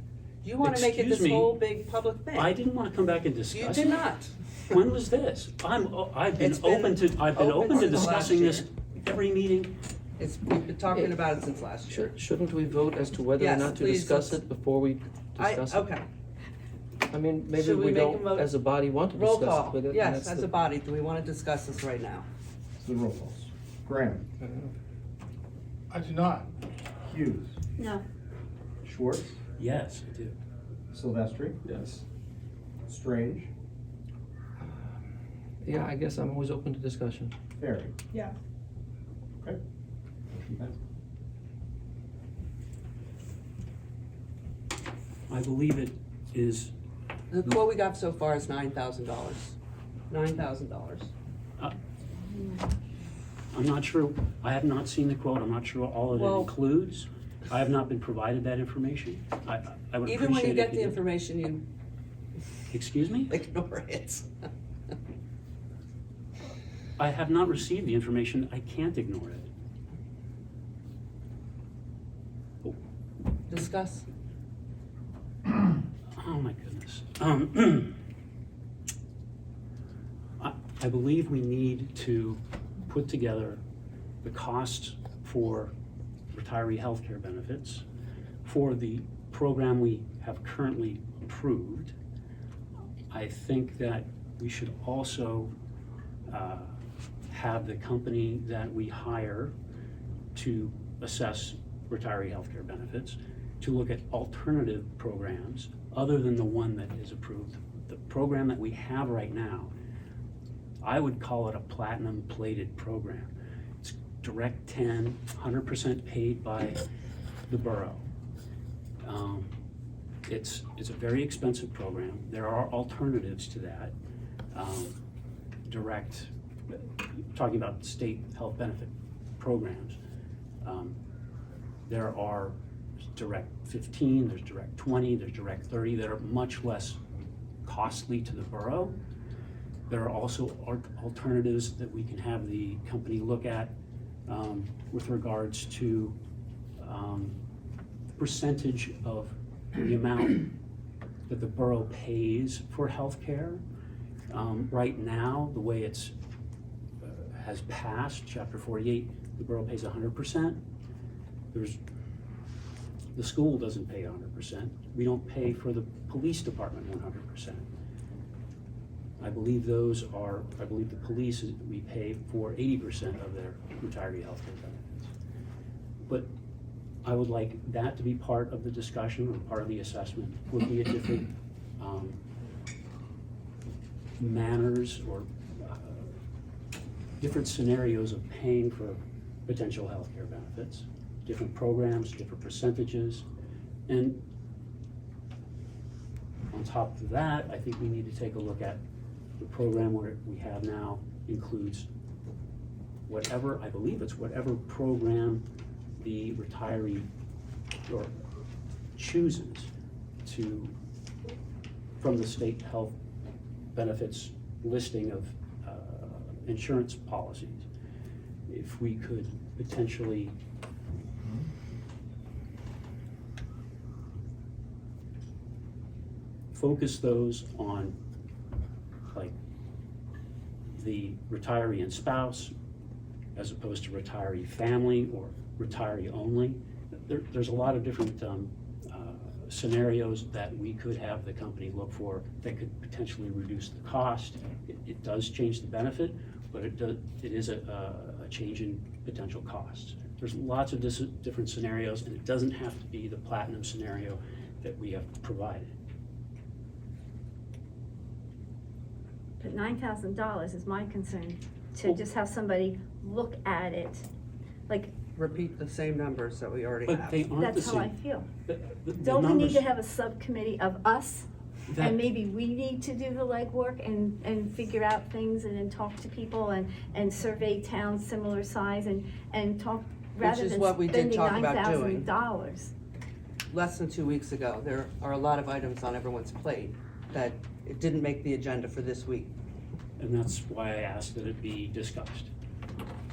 You wanna make it Excuse this me. whole big public thing. I didn't want to come back and discuss You it. did not. When was this? I've been It's been open to open since discussing last this year. every meeting. We've been talking about it since last year. Shouldn't we vote as to whether or Yes, not to please, discuss let's- it before we discuss it? Okay, I mean, maybe Should we we make a don't, vote? as a body, want to roll discuss it call. with it. and Yes, that's as the- a body, do we wanna discuss this right now? The roll calls. Graham, I do not. Hughes, No, Schwartz, Yes, I do. Silvestri, Yes. Strange, Yeah, I guess I'm always open to discussion. Ferry. Yeah. Okay. Motion passes. I believe it is, The quote we got so far is $9,000. $9,000. I'm not sure, I have not seen the quote, I'm not sure all of it Well- includes. I have not been provided that information. I would Even when you appreciate it get if the did. information, you Excuse me? ignore it. I have not received the information, I can't ignore it. Discuss. Oh my goodness. I believe we need to put together the costs for retiree healthcare benefits for the program we have currently approved. I think that we should also have the company that we hire to assess retiree healthcare benefits to look at alternative programs other than the one that is approved. The program that we have right now, I would call it a platinum plated program. It's direct 10, 100% paid by the borough. It's a very expensive program. There are alternatives to that. Direct, talking about state health benefit programs. There are direct 15, there's direct 20, there's direct 30 that are much less costly to the borough. There are also alternatives that we can have the company look at with regards to percentage of the amount that the borough pays for healthcare. Right now, the way it's has passed, Chapter 48, the borough pays 100%. The school doesn't pay 100%. We don't pay for the police department 100%. I believe the police, we pay for 80% of their retiree healthcare benefits. But I would like that to be part of the discussion or part of the assessment, looking at different manners or different scenarios of paying for potential healthcare benefits, different programs, different percentages. And on top of that, I think we need to take a look at the program where we have now includes whatever, I believe it's whatever program the retiree or chooses to, from the state health benefits listing of insurance policies. If we could potentially focus those on, like, the retiree and spouse, as opposed to retiree family or retiree only. There's a lot of different scenarios that we could have the company look for that could potentially reduce the cost. It does change the benefit, but it is a change in potential costs. There's lots of different scenarios, and it doesn't have to be the platinum scenario that we have provided. But $9,000 is my concern, to Well- just have somebody look at it, like, Repeat the same numbers that we already But have. they aren't the that's how I same. feel. The Don't we need numbers- to have a subcommittee of us? that- And maybe we need to do the legwork and figure out things and then talk to people and survey towns similar size and talk, rather is than what we did spending talk about doing. $9,000. Less than 2 weeks ago, there are a lot of items on everyone's plate that it didn't make the agenda for this week. And that's why I asked that it be discussed,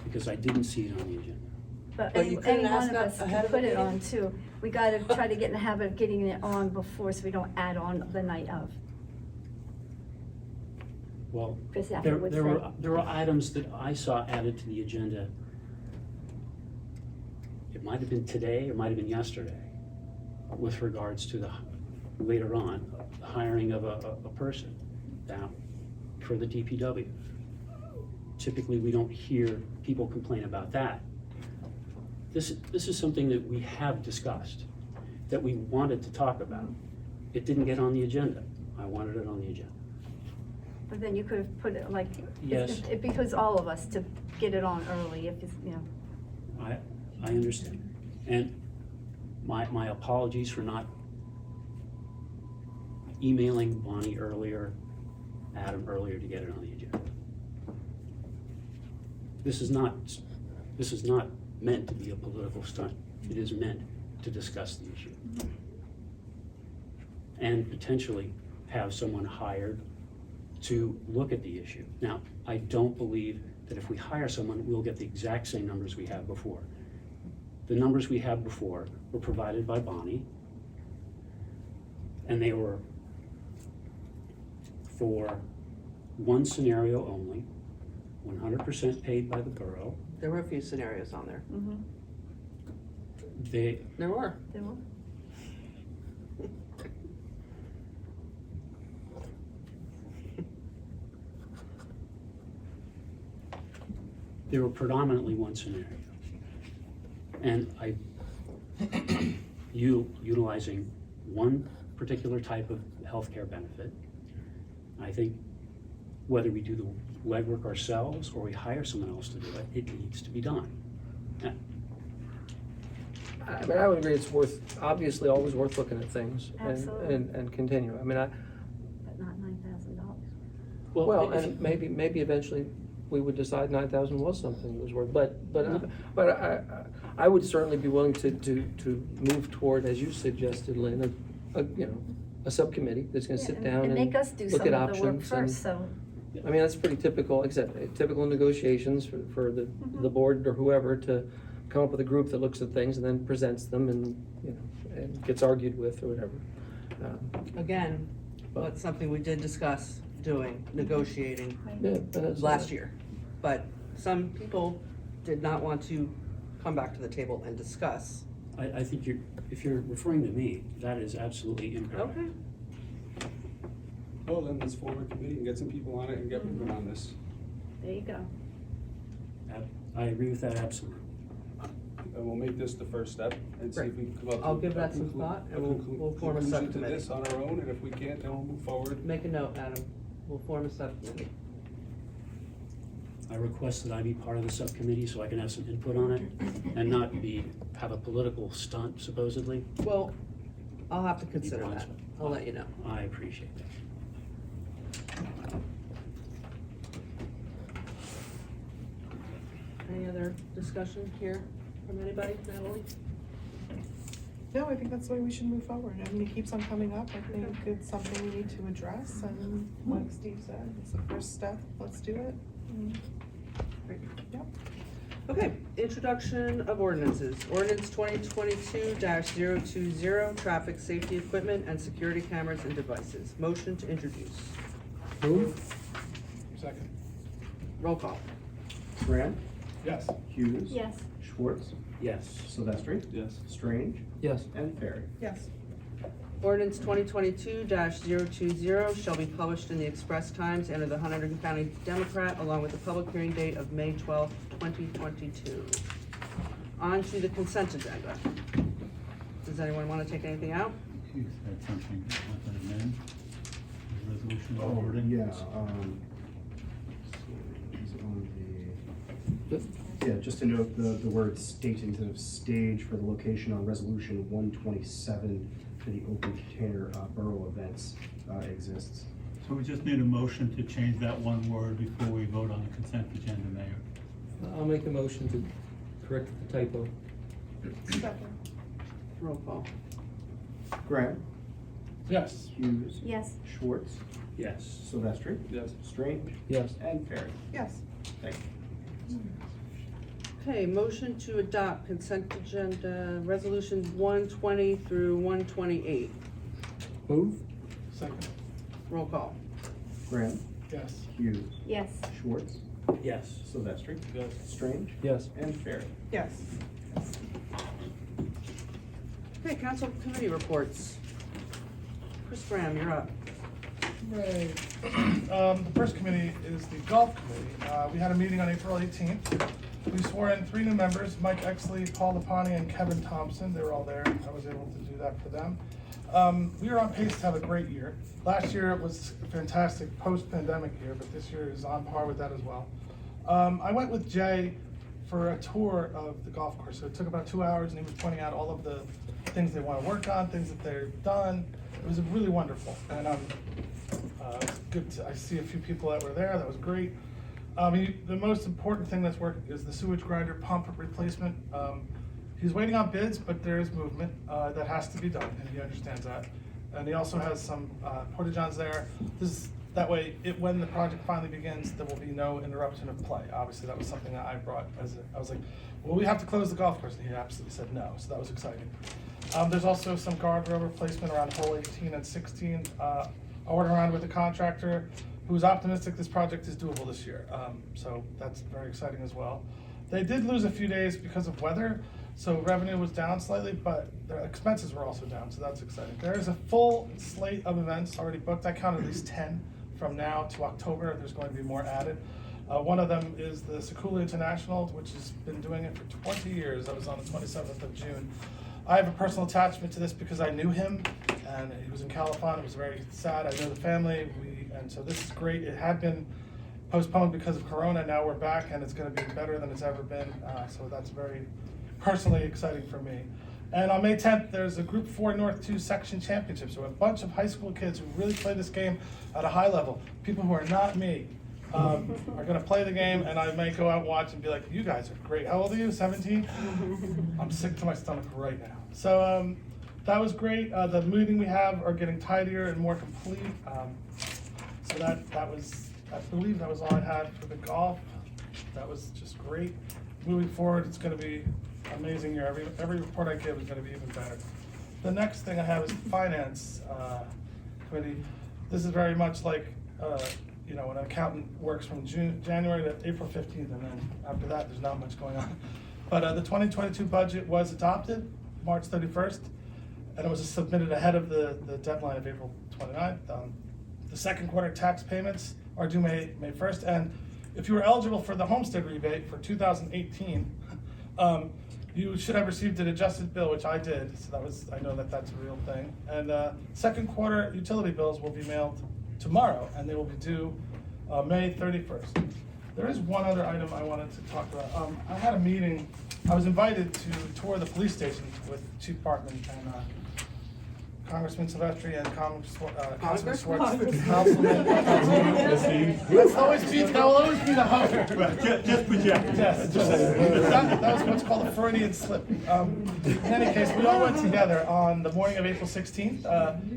because I didn't see it on the agenda. But But you any couldn't one ask of that us can ahead of put the it on meeting? too. We gotta try to get in the habit of getting it on before, so we don't add on the night of. Well, Chris Zappa there would were, say. there were items that I saw added to the agenda. It might have been today, it might have been yesterday, with regards to later on, the hiring of a person down for the DPW. Typically, we don't hear people complain about that. This is something that we have discussed, that we wanted to talk about. It didn't get on the agenda. I wanted it on the agenda. But then you could have put it like, Yes. it behooves all of us to get it on early if it's, you know. I understand. And my apologies for not emailing Bonnie earlier, Adam earlier to get it on the agenda. This is not meant to be a political stunt. It is meant to discuss the issue. And potentially have someone hired to look at the issue. Now, I don't believe that if we hire someone, we'll get the exact same numbers we had before. The numbers we had before were provided by Bonnie, and they were for one scenario only, 100% paid by the borough. There were a few scenarios on there. There were. There will. They were predominantly one scenario. And utilizing one particular type of healthcare benefit. I think whether we do the legwork ourselves or we hire someone else to do it, it needs to be done. I mean, I would agree, it's obviously always worth looking at things Absolutely. and continue. I mean, But not $9,000. well, if- and maybe eventually we would decide 9,000 was something that was worth, but I would certainly be willing to move toward, as you suggested, Lynn, a subcommittee that's gonna Yeah, sit and- down and make us do look some at of the work options. first, so. I mean, that's pretty typical, like I said, typical negotiations for the board or whoever to come up with a group that looks at things and then presents them and, and gets argued with or whatever. Again, that's something we did discuss doing, negotiating Yeah, and that's- last year. But some people did not want to come back to the table and discuss. I think if you're referring to me, that is absolutely incorrect. Okay. Well, then let's form a committee and get some people on it and get moving on this. There you go. I agree with that absolutely. And we'll make this the first step and see if we can come up with. I'll give that a some conclu- thought, and a we'll- conclu- we'll form a conclusion to subcommittee. this on our own, and if we can't, then we'll move forward. Make a note, Adam. We'll form a subcommittee. I request that I be part of the subcommittee so I can have some input on it and not have a political stunt supposedly. Well, I'll have to consider honest that. with you. I'll let you know. I appreciate that. Any other discussion here from anybody? Natalie? No, I think that's the way we should move forward. I mean, it keeps on coming up. I think it's something we need to address, and like Steve said, it's the first step. Let's do it. Yep. Okay, introduction of ordinances. Ordinance 2022-020, traffic safety equipment and security cameras and devices. Motion to introduce. Move? Second. Roll call. Graham, Yes. Hughes. Yes. Schwartz, Yes. Silvestri. Yes. Strange Yes. and Ferry. Yes. Ordinance 2022-020 shall be published in the Express Times and in the Hunterdon County Democrat, along with the public hearing date of May 12th, 2022. On to the consent agenda. Does anyone want to take anything out? Hughes had something to amend, the resolution Oh, wording. yeah, is it on yeah, just to note the word state instead of stage for the location on resolution 127 for the open container borough events exists. So we just need a motion to change that one word before we vote on the consent agenda, Mayor. I'll make the motion to correct the typo. Second. Roll call. Graham, Yes. Hughes. Yes. Schwartz, Yes. Silvestri. Yes. Strange Yes. and Ferry. Yes. Thank you. Okay, motion to adopt consent agenda resolutions 120 through 128. Move? Second. Roll call. Graham, Yes. Hughes, Yes. Schwartz, Yes. Silvestri. Yes. Strange Yes. and Ferry. Yes. Okay, council committee reports. Chris Graham, you're up. Right. The first committee is the golf committee. We had a meeting on April 18th. We swore in 3 new members, Mike Exley, Paul Lapani, and Kevin Thompson. They were all there. I was able to do that for them. We are on pace to have a great year. Last year it was a fantastic post-pandemic year, but this year is on par with that as well. I went with Jay for a tour of the golf course. So it took about 2 hours, and he was pointing out all of the things they want to work on, things that they've done. It was really wonderful, and good. I see a few people that were there. That was great. The most important thing that's worked is the sewage grinder pump replacement. He's waiting on bids, but there is movement that has to be done, and he understands that. And he also has some porta-johns there. That way, when the project finally begins, there will be no interruption of play. Obviously, that was something that I brought I was like, well, we have to close the golf course, and he absolutely said no, so that was exciting. There's also some guardrail replacement around hole 18 and 16. I worked around with a contractor who's optimistic this project is doable this year. So that's very exciting as well. They did lose a few days because of weather, so revenue was down slightly, but their expenses were also down, so that's exciting. There is a full slate of events already booked. I counted at least 10 from now to October. There's going to be more added. One of them is the Sekula International, which has been doing it for 20 years. That was on the 27th of June. I have a personal attachment to this because I knew him, and he was in Califon. It was very sad. I know the family, and so this is great. It had been postponed because of Corona. Now we're back, and it's going to be better than it's ever been. So that's very personally exciting for me. And on May 10th, there's a Group 4 North 2 Section Championship. So a bunch of high school kids who really play this game at a high level, people who are not me, are going to play the game, and I may go out and watch and be like, you guys are great. How old are you, 17? I'm sick to my stomach right now. So that was great. The meeting we have are getting tidier and more complete. So that was, I believe that was all I had for the golf. That was just great. Moving forward, it's going to be an amazing year. Every report I give is going to be even better. The next thing I have is finance committee. This is very much like when an accountant works from January to April 15th, and then after that, there's not much going on. But the 2022 budget was adopted March 31st, and it was submitted ahead of the deadline of April 29th. The second quarter tax payments are due May 1st, and if you were eligible for the homestead rebate for 2018, you should have received an adjusted bill, which I did, so I know that that's a real thing. And second quarter utility bills will be mailed tomorrow, and they will be due May 31st. There is one other item I wanted to talk about. I had a meeting, I was invited to tour the police station with Chief Bartman and Congressman Silvestri and Councilman Schwartz. Councilman. That's always that will always be the hope. Just project. Yes, that was what's called a Freudian slip. In any case, we all went together on the morning of April 16th.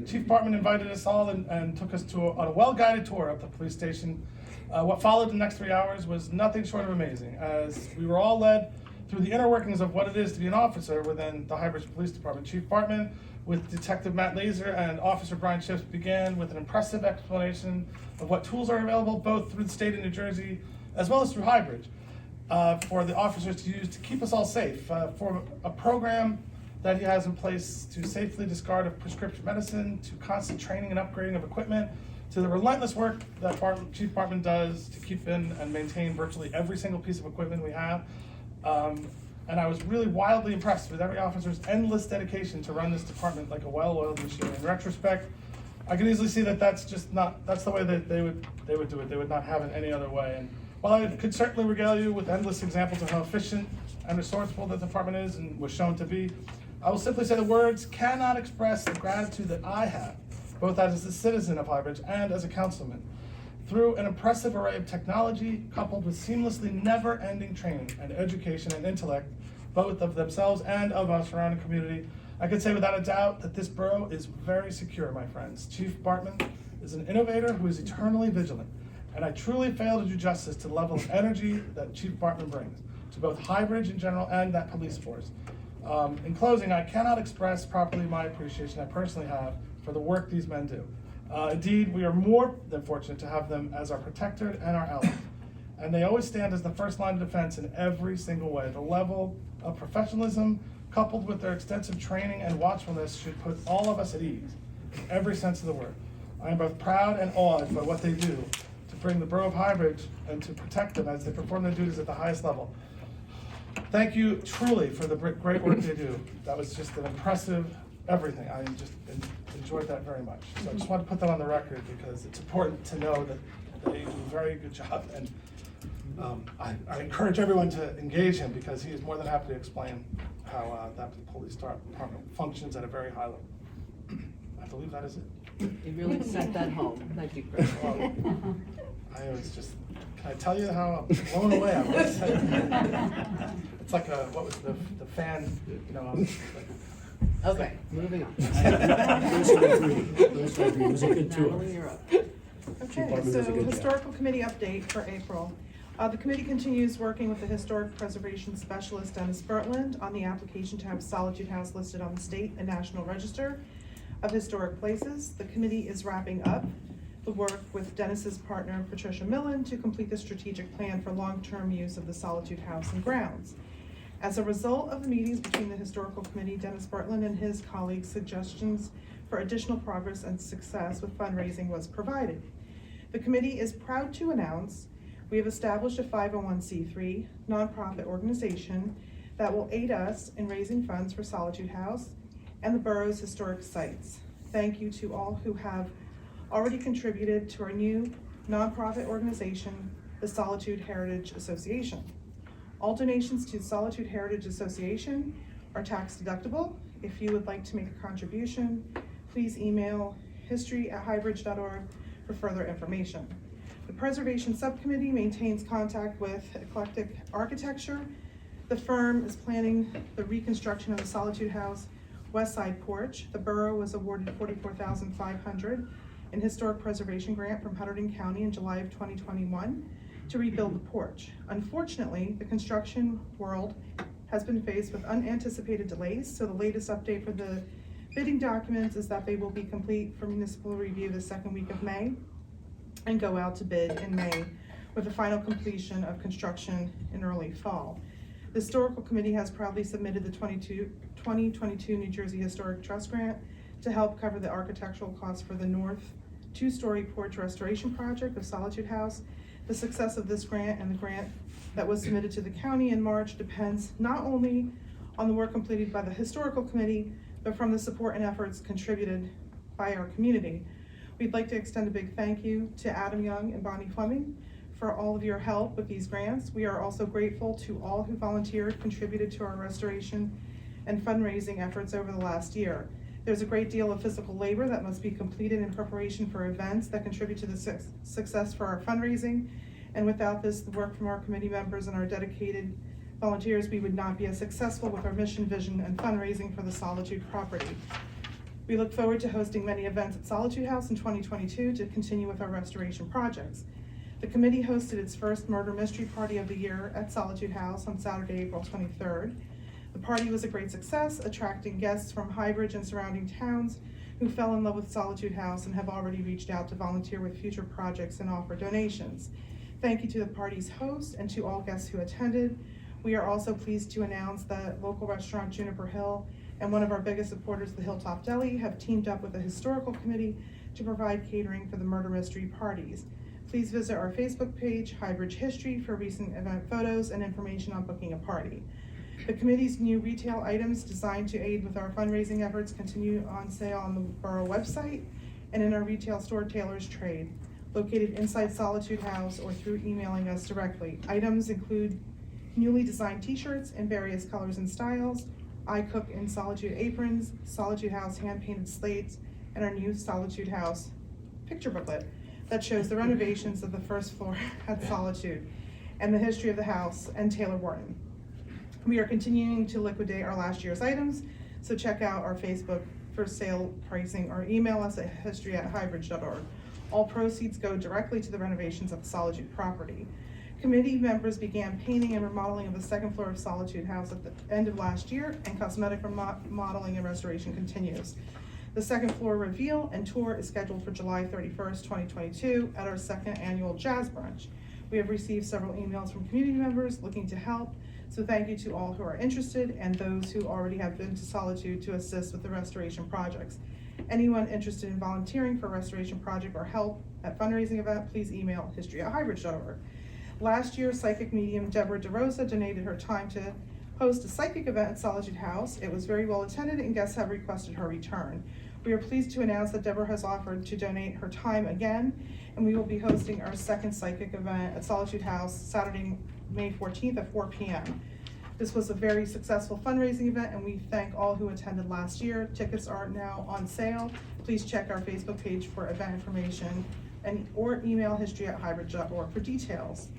Chief Bartman invited us all and took us on a well-guided tour of the police station. What followed the next 3 hours was nothing short of amazing, as we were all led through the inner workings of what it is to be an officer within the Highbridge Police Department. Chief Bartman, with Detective Matt Laser and Officer Brian Chips, began with an impressive explanation of what tools are available both through the state of New Jersey as well as through Highbridge for the officers to use to keep us all safe. For a program that he has in place to safely discard of prescription medicine, to constant training and upgrading of equipment, to the relentless work that Chief Bartman does to keep in and maintain virtually every single piece of equipment we have. And I was really wildly impressed with every officer's endless dedication to run this department like a well-oiled machine. In retrospect, I can easily see that that's the way that they would do it. They would not have it any other way. And while I could certainly regale you with endless examples of how efficient and resourceful the department is and was shown to be, I will simply say the words cannot express the gratitude that I have, both as a citizen of Highbridge and as a councilman. Through an impressive array of technology, coupled with seamlessly never-ending training and education and intellect, both of themselves and of our surrounding community, I could say without a doubt that this borough is very secure, my friends. Chief Bartman is an innovator who is eternally vigilant, and I truly fail to do justice to the level of energy that Chief Bartman brings to both Highbridge in general and that police force. In closing, I cannot express properly my appreciation I personally have for the work these men do. Indeed, we are more than fortunate to have them as our protector and our ally. And they always stand as the first line of defense in every single way. The level of professionalism, coupled with their extensive training and watchfulness, should put all of us at ease in every sense of the word. I am both proud and awed by what they do to bring the borough of Highbridge and to protect them as they perform their duties at the highest level. Thank you truly for the great work they do. That was just an impressive everything. I just enjoyed that very much. So I just want to put that on the record because it's important to know that they do a very good job. And I encourage everyone to engage him because he is more than happy to explain how that police department functions at a very high level. I believe that is it. You really set that home. Thank you, Chris. I was just, can I tell you how blown away I was? It's like what was the fan, you know, Okay, moving on. Those were agree. It was a good tour. Natalie, you're up. Okay, so Historical Committee update for April. The committee continues working with the Historic Preservation Specialist, Dennis Bertland, on the application to have Solitude House listed on the state and national register of historic places. The committee is wrapping up the work with Dennis's partner, Patricia Millen, to complete the strategic plan for long-term use of the Solitude House and grounds. As a result of the meetings between the Historical Committee, Dennis Bertland and his colleagues' suggestions for additional progress and success with fundraising was provided. The committee is proud to announce we have established a 501c3 nonprofit organization that will aid us in raising funds for Solitude House and the borough's historic sites. Thank you to all who have already contributed to our new nonprofit organization, the Solitude Heritage Association. All donations to Solitude Heritage Association are tax deductible. If you would like to make a contribution, please email history@highbridge.org for further information. The Preservation Subcommittee maintains contact with Eclectic Architecture. The firm is planning the reconstruction of the Solitude House west side porch. The borough was awarded $44,500 in historic preservation grant from Hunterdon County in July of 2021 to rebuild the porch. Unfortunately, the construction world has been faced with unanticipated delays, so the latest update for the bidding documents is that they will be complete for municipal review the second week of May and go out to bid in May with a final completion of construction in early fall. The Historical Committee has proudly submitted the 2022 New Jersey Historic Trust Grant to help cover the architectural costs for the north two-story porch restoration project of Solitude House. The success of this grant and the grant that was submitted to the county in March depends not only on the work completed by the Historical Committee, but from the support and efforts contributed by our community. We'd like to extend a big thank you to Adam Young and Bonnie Fleming for all of your help with these grants. We are also grateful to all who volunteered, contributed to our restoration and fundraising efforts over the last year. There's a great deal of physical labor that must be completed in preparation for events that contribute to the success for our fundraising. And without this, the work from our committee members and our dedicated volunteers, we would not be as successful with our mission, vision, and fundraising for the Solitude property. We look forward to hosting many events at Solitude House in 2022 to continue with our restoration projects. The committee hosted its first murder mystery party of the year at Solitude House on Saturday, April 23rd. The party was a great success, attracting guests from Highbridge and surrounding towns who fell in love with Solitude House and have already reached out to volunteer with future projects and offer donations. Thank you to the party's host and to all guests who attended. We are also pleased to announce that local restaurant Juniper Hill and one of our biggest supporters, the Hilltop Deli, have teamed up with the historical committee to provide catering for the murder mystery parties. Please visit our Facebook page, Highbridge History, for recent event photos and information on booking a party. The committee's new retail items designed to aid with our fundraising efforts continue on sale on the borough website and in our retail store Taylor's Trade, located inside Solitude House or through emailing us directly. Items include newly designed t-shirts in various colors and styles, I Cook in Solitude aprons, Solitude House hand-painted slates, and our new Solitude House picture booklet that shows the renovations of the first floor at Solitude and the history of the house and Taylor Wharton. We are continuing to liquidate our last year's items, so check out our Facebook for sale pricing or email us at history@highbridge.org. All proceeds go directly to the renovations of the Solitude property. Committee members began painting and remodeling of the second floor of Solitude House at the end of last year, and cosmetic remodeling and restoration continues. The second floor reveal and tour is scheduled for July 31st, 2022 at our second annual Jazz Brunch. We have received several emails from community members looking to help, so thank you to all who are interested and those who already have been to Solitude to assist with the restoration projects. Anyone interested in volunteering for a restoration project or help at fundraising event, please email history@highbridge.org. Last year, psychic medium Deborah DeRosa donated her time to host a psychic event at Solitude House. It was very well attended and guests have requested her return. We are pleased to announce that Deborah has offered to donate her time again, and we will be hosting our second psychic event at Solitude House Saturday, May 14th at 4 p.m. This was a very successful fundraising event, and we thank all who attended last year. Tickets are now on sale. Please check our Facebook page for event information or email history@highbridge.org for details.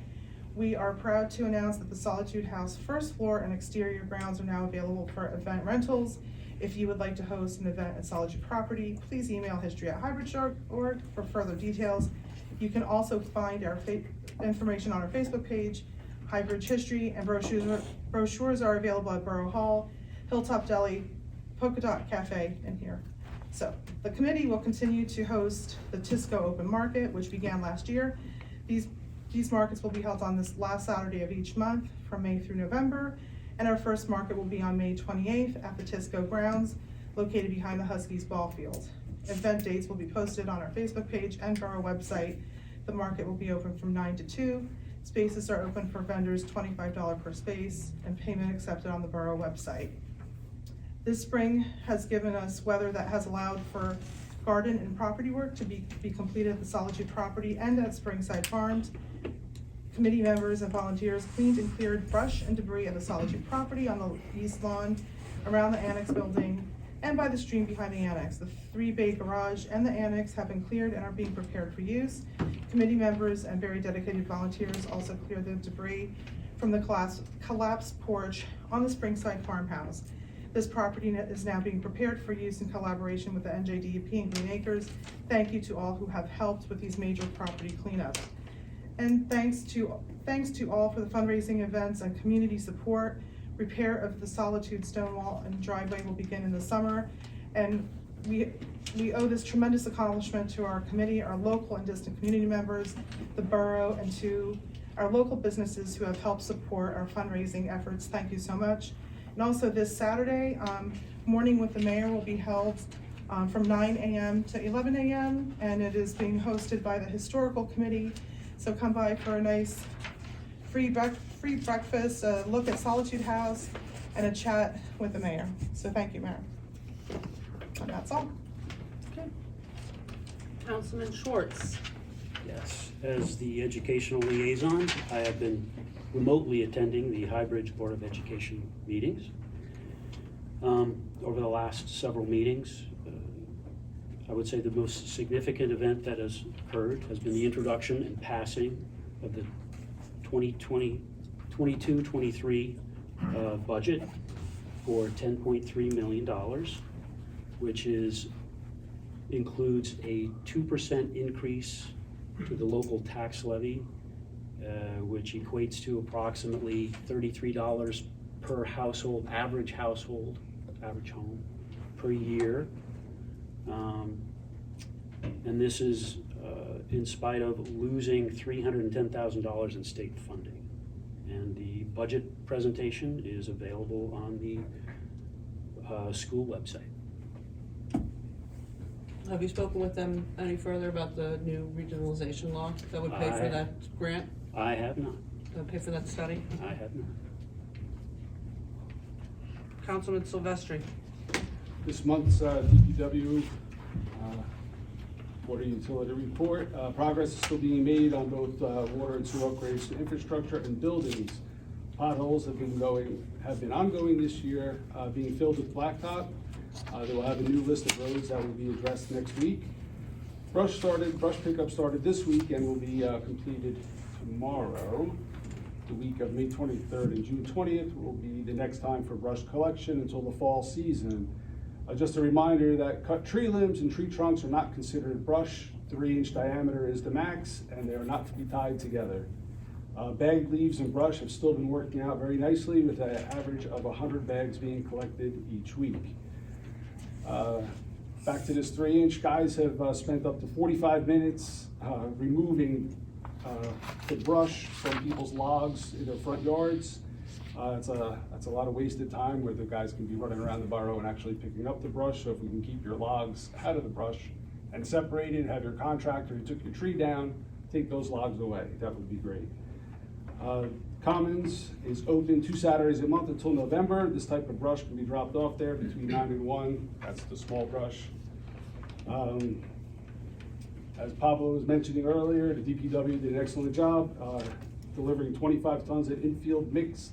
We are proud to announce that the Solitude House first floor and exterior grounds are now available for event rentals. If you would like to host an event at Solitude property, please email history@highbridge.org for further details. You can also find our information on our Facebook page, Highbridge History, and brochures are available at Borough Hall, Hilltop Deli, Polka Dot Cafe, and here. So the committee will continue to host the Tisco Open Market, which began last year. These markets will be held on this last Saturday of each month from May through November, and our first market will be on May 28th at the Tisco grounds, located behind the Huskies ball field. Event dates will be posted on our Facebook page and borough website. The market will be open from 9 to 2. Spaces are open for vendors, $25 per space, and payment accepted on the borough website. This spring has given us weather that has allowed for garden and property work to be completed at the Solitude property and at Springside Farms. Committee members and volunteers cleaned and cleared brush and debris at the Solitude property on the east lawn, around the annex building, and by the stream behind the annex. The 3-bay garage and the annex have been cleared and are being prepared for use. Committee members and very dedicated volunteers also cleared the debris from the collapsed porch on the Springside farmhouse. This property is now being prepared for use in collaboration with the NJDEP and Green Acres. Thank you to all who have helped with these major property cleanups. And thanks to all for the fundraising events and community support. Repair of the Solitude stone wall and driveway will begin in the summer. And we owe this tremendous accomplishment to our committee, our local and distant community members, the borough, and to our local businesses who have helped support our fundraising efforts. Thank you so much. And also this Saturday, Morning with the Mayor will be held from 9 a.m. to 11 a.m. and it is being hosted by the Historical Committee. So come by for a nice free breakfast, a look at Solitude House, and a chat with the mayor. So thank you, Mayor. And that's all. Okay. Councilman Schwartz. Yes, as the educational liaison, I have been remotely attending the Highbridge Board of Education meetings. Over the last several meetings, I would say the most significant event that has occurred has been the introduction and passing of the 2022-23 budget for $10.3 million, which includes a 2% increase to the local tax levy, which equates to approximately $33 per household, average home, per year. And this is in spite of losing $310,000 in state funding. And the budget presentation is available on the school website. Have you spoken with them any further about the new regionalization law that would pay for that grant, I have not. that would pay for that study? I have not. Councilman Silvestri. This month's DPW water utility report. Progress is still being made on both water and sewer upgrades to infrastructure and buildings. Potholes have been ongoing this year, being filled with blacktop. They will have a new list of roads that will be addressed next week. Brush pickup started this week and will be completed tomorrow. The week of May 23rd and June 20th will be the next time for brush collection until the fall season. Just a reminder that cut tree limbs and tree trunks are not considered brush. 3-inch diameter is the max, and they are not to be tied together. Bagged leaves and brush have still been working out very nicely, with an average of 100 bags being collected each week. Back to this 3-inch, guys have spent up to 45 minutes removing the brush from people's logs in their front yards. That's a lot of wasted time where the guys can be running around the borough and actually picking up the brush. So if we can keep your logs out of the brush and separated, have your contractor who took your tree down take those logs away, that would be great. Commons is open 2 Saturdays a month until November. This type of brush can be dropped off there between 9 and 1. That's the small brush. As Pablo was mentioning earlier, the DPW did an excellent job delivering 25 tons of infield mix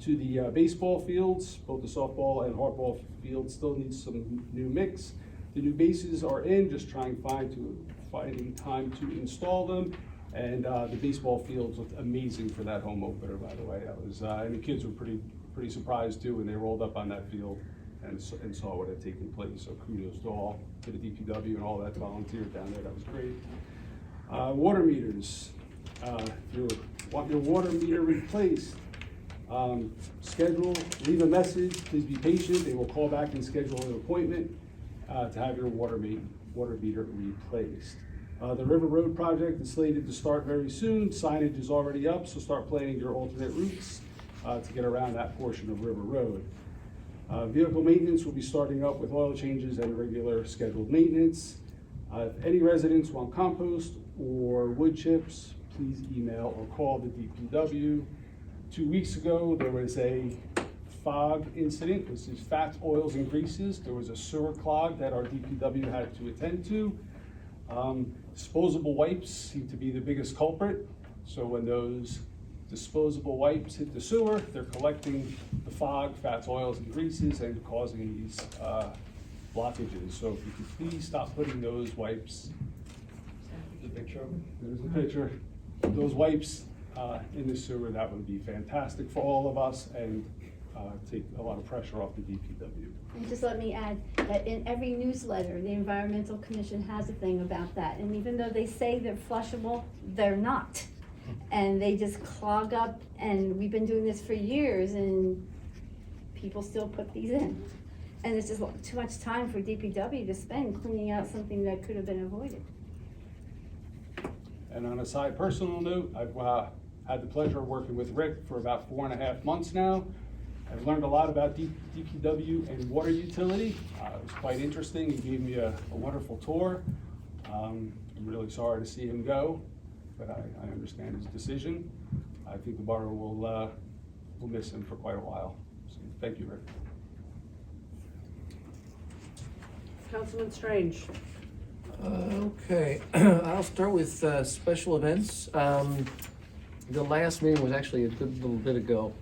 to the baseball fields. Both the softball and hardball fields still need some new mix. The new bases are in, just finding time to install them. And the baseball fields looked amazing for that home opener, by the way. That was, and the kids were pretty surprised too when they rolled up on that field and saw what had taken place. So kudos to the DPW and all that volunteered down there. That was great. Water meters. If you want your water meter replaced, leave a message. Please be patient. They will call back and schedule an appointment to have your water meter replaced. The River Road project is slated to start very soon. Signage is already up, so start planning your alternate routes to get around that portion of River Road. Vehicle maintenance will be starting up with oil changes and regular scheduled maintenance. If any residents want compost or wood chips, please email or call the DPW. 2 weeks ago, there was a fog incident. This is fats, oils, and greases. There was a sewer clog that our DPW had to attend to. Disposable wipes seem to be the biggest culprit. So when those disposable wipes hit the sewer, they're collecting the fog, fats, oils, and greases and causing these blockages. So if you could please stop putting those wipes, there's a picture, those wipes in the sewer, that would be fantastic for all of us and take a lot of pressure off the DPW. And just let me add that in every newsletter, the Environmental Commission has a thing about that. And even though they say they're flushable, they're not. And they just clog up, and we've been doing this for years, and people still put these in. And it's just too much time for DPW to spend cleaning out something that could have been avoided. And on a side personal note, I've had the pleasure of working with Rick for about 4.5 months now. I've learned a lot about DPW and water utility. It was quite interesting. He gave me a wonderful tour. I'm really sorry to see him go, but I understand his decision. I think the borough will miss him for quite a while. So thank you, Rick. Councilman Strange. Okay, I'll start with special events. The last meeting was actually a good little bit ago.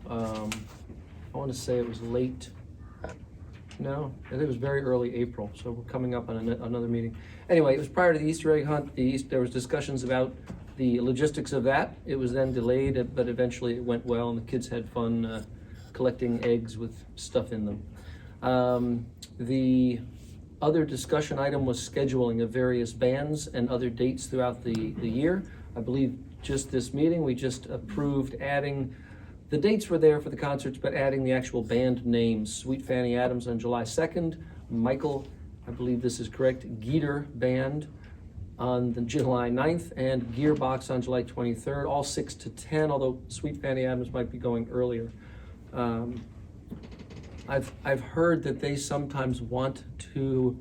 I want to say it was late. No, I think it was very early April, so we're coming up on another meeting. Anyway, it was prior to the Easter egg hunt. There was discussions about the logistics of that. It was then delayed, but eventually it went well, and the kids had fun collecting eggs with stuff in them. The other discussion item was scheduling of various bands and other dates throughout the year. I believe just this meeting, we just approved adding, the dates were there for the concerts, but adding the actual band names. Sweet Fanny Adams on July 2nd, Michael, I believe this is correct, Geeter Band on the July 9th, and Gearbox on July 23rd, all 6 to 10, although Sweet Fanny Adams might be going earlier. I've heard that they sometimes want to,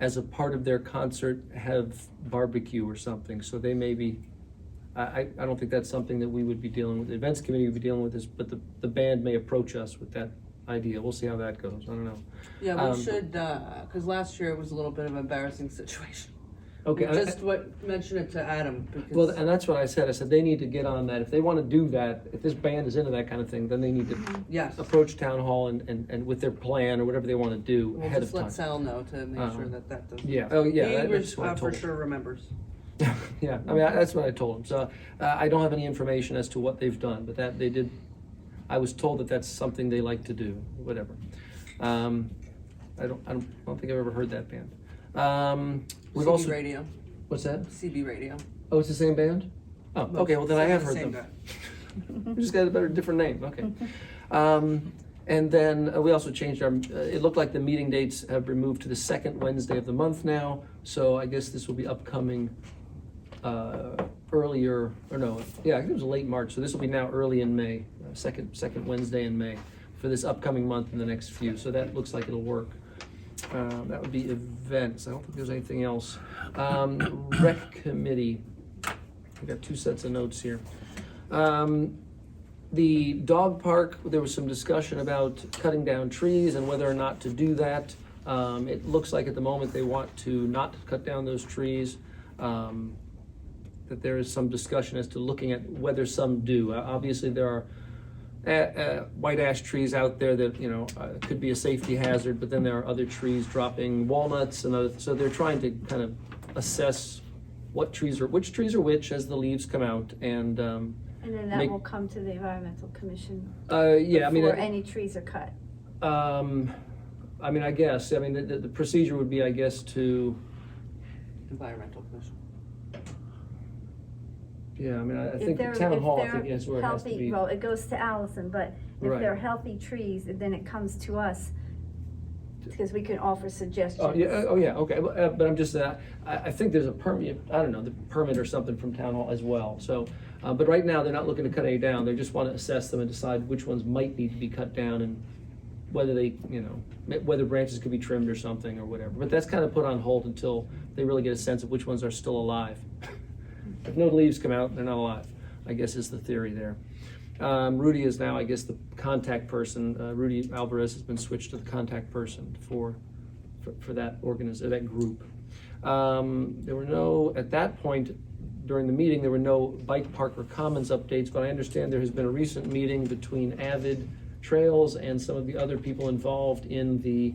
as a part of their concert, have barbecue or something, so they may be, I don't think that's something that we would be dealing with, the events committee would be dealing with this, but the band may approach us with that idea. We'll see how that goes, I don't know. Yeah, we should, because last year it was a little bit of an embarrassing situation. Okay. We just mention it to Adam, because. Well, and that's what I said they need to get on that. If they want to do that, if this band is into that kind of thing, then they need to Yes. approach town hall and with their plan or whatever they want to do We'll ahead just of let time. Sal know to make sure that doesn't. Yeah, oh yeah, He that's what I for told him. sure remembers. Yeah, I mean, that's what I told him. So I don't have any information as to what they've done, but that they did, I was told that that's something they like to do, whatever. I don't think I've ever heard that band. We've CB also, Radio. what's that? CB Radio. Oh, it's the same band? Oh, okay, well then I have heard Same them. guy. We just got a better, different name, okay. And then we also changed our, it looked like the meeting dates have been moved to the second Wednesday of the month now, so I guess this will be upcoming earlier, or no, yeah, I think it was late March, so this will be now early in May, second Wednesday in May for this upcoming month and the next few, so that looks like it'll work. That would be events, I don't think there's anything else. Rec committee, I got 2 sets of notes here. The dog park, there was some discussion about cutting down trees and whether or not to do that. It looks like at the moment they want to not cut down those trees. That there is some discussion as to looking at whether some do. Obviously there are white ash trees out there that, you know, could be a safety hazard, but then there are other trees dropping walnuts and other, so they're trying to kind of assess which trees are which as the leaves come out, and then that will come to the environmental commission. yeah, I mean, before any trees are cut. I mean, I guess, I mean, the procedure would be, I guess, to, Environmental Commission. yeah, I mean, I If think the they're- town if hall, I they're think is where it has to healthy- be. Well, it goes to Allison, but if Right. they're healthy trees, then it comes to us, because we can offer suggestions. Oh, yeah, okay, but I'm just, I think there's a permit, I don't know, the permit or something from town hall as well, so, but right now, they're not looking to cut any down, they just want to assess them and decide which ones might need to be cut down and whether they, you know, whether branches could be trimmed or something or whatever, but that's kind of put on hold until they really get a sense of which ones are still alive. If no leaves come out, they're not alive, I guess is the theory there. Rudy is now, I guess, the contact person. Rudy Alvarez has been switched to the contact person for that that group. There were no, at that point during the meeting, there were no bike park or commons updates, but I understand there has been a recent meeting between Avid Trails and some of the other people involved in the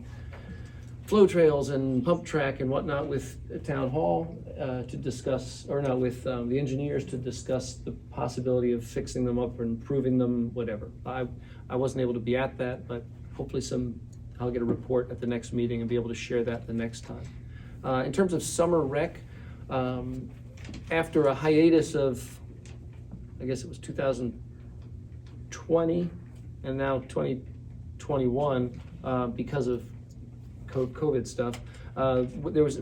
flow trails and pump track and whatnot with town hall to discuss, or not, with the engineers to discuss the possibility of fixing them up or improving them, whatever. I wasn't able to be at that, but hopefully I'll get a report at the next meeting and be able to share that the next time. In terms of summer rec, after a hiatus of, I guess it was 2020 and now 2021, because of COVID stuff,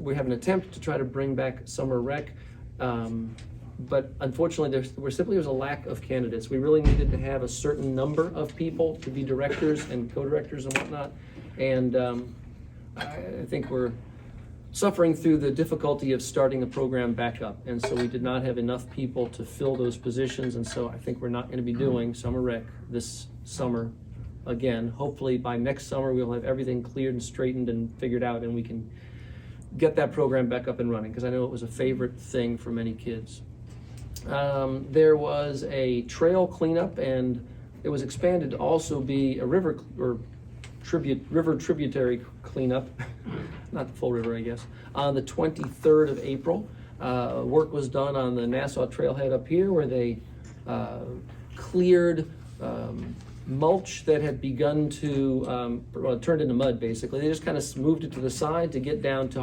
we have an attempt to try to bring back summer rec, but unfortunately there was a lack of candidates. We really needed to have a certain number of people to be directors and co-directors and whatnot, and I think we're suffering through the difficulty of starting the program back up, and so we did not have enough people to fill those positions, and so I think we're not going to be doing summer rec this summer again. Hopefully by next summer we'll have everything cleared and straightened and figured out, and we can get that program back up and running, because I know it was a favorite thing for many kids. There was a trail cleanup, and it was expanded to also be a river tributary cleanup, not the full river, I guess, on the 23rd of April. Work was done on the Nassau Trailhead up here, where they cleared mulch that had begun to, well, it turned into mud basically. They just kind of moved it to the side to get down to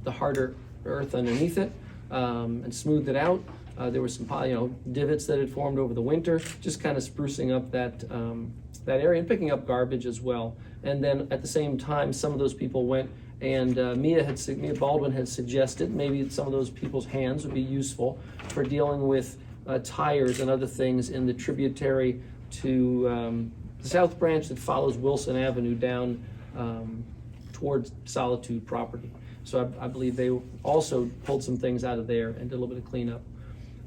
the harder earth underneath it, and smoothed it out. There were some, divots that had formed over the winter, just kind of sprucing up that area and picking up garbage as well. And then at the same time, some of those people went and Mia Baldwin had suggested maybe some of those people's hands would be useful for dealing with tires and other things in the tributary to the South Branch that follows Wilson Avenue down towards Solitude property. So I believe they also pulled some things out of there and did a little bit of cleanup.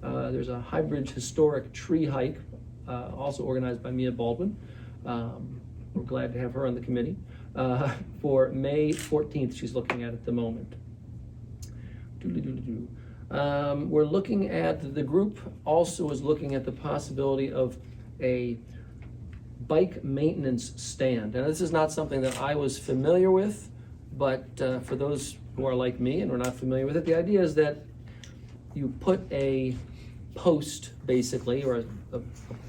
There's a Highbridge historic tree hike, also organized by Mia Baldwin. We're glad to have her on the committee. For May 14th, she's looking at the moment. We're looking at, the group also is looking at the possibility of a bike maintenance stand. Now, this is not something that I was familiar with, but for those who are like me and are not familiar with it, the idea is that you put a post, basically, or a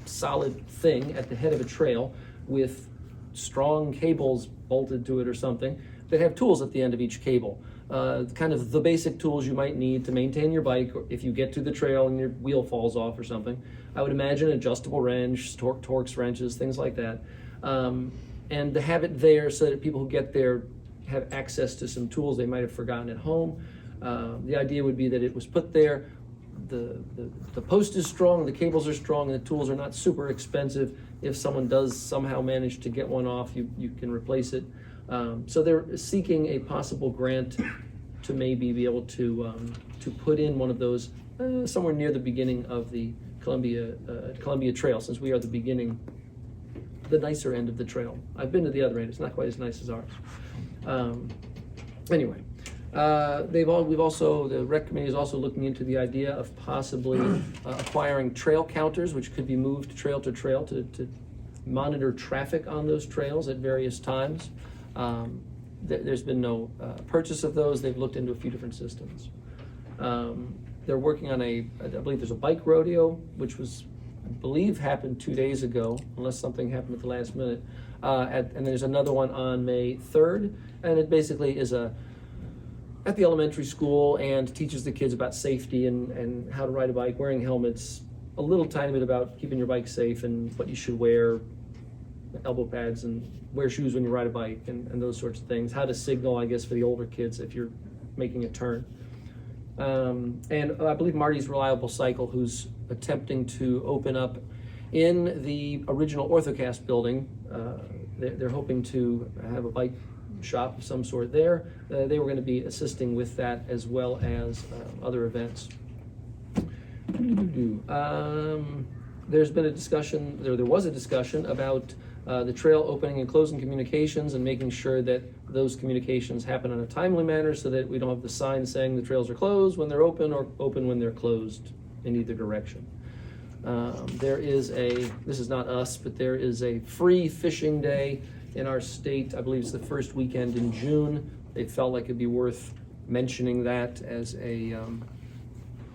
solid thing at the head of a trail with strong cables bolted to it or something that have tools at the end of each cable. Kind of the basic tools you might need to maintain your bike or if you get to the trail and your wheel falls off or something. I would imagine adjustable wrench, Torx wrenches, things like that. And to have it there so that people who get there have access to some tools they might have forgotten at home. The idea would be that it was put there, the post is strong, the cables are strong, and the tools are not super expensive. If someone does somehow manage to get one off, you can replace it. So they're seeking a possible grant to maybe be able to put in one of those somewhere near the beginning of the Columbia Trail, since we are the beginning, the nicer end of the trail. I've been to the other end, it's not quite as nice as ours. Anyway, the rec committee is also looking into the idea of possibly acquiring trail counters, which could be moved trail to trail to monitor traffic on those trails at various times. There's been no purchase of those. They've looked into a few different systems. They're working on I believe there's a bike rodeo, which was, I believe, happened 2 days ago, unless something happened at the last minute. And there's another one on May 3rd, and it basically is at the elementary school and teaches the kids about safety and how to ride a bike, wearing helmets, a little tiny bit about keeping your bike safe and what you should wear, elbow pads, and wear shoes when you ride a bike and those sorts of things. How to signal, I guess, for the older kids if you're making a turn. And I believe Marty's Reliable Cycle, who's attempting to open up in the original Orthocast building. They're hoping to have a bike shop of some sort there. They were going to be assisting with that as well as other events. There's been a discussion, there was a discussion about the trail opening and closing communications and making sure that those communications happen in a timely manner so that we don't have the sign saying the trails are closed when they're open or open when they're closed in either direction. There is this is not us, but there is a free fishing day in our state. I believe it's the first weekend in June. They felt like it'd be worth mentioning that as a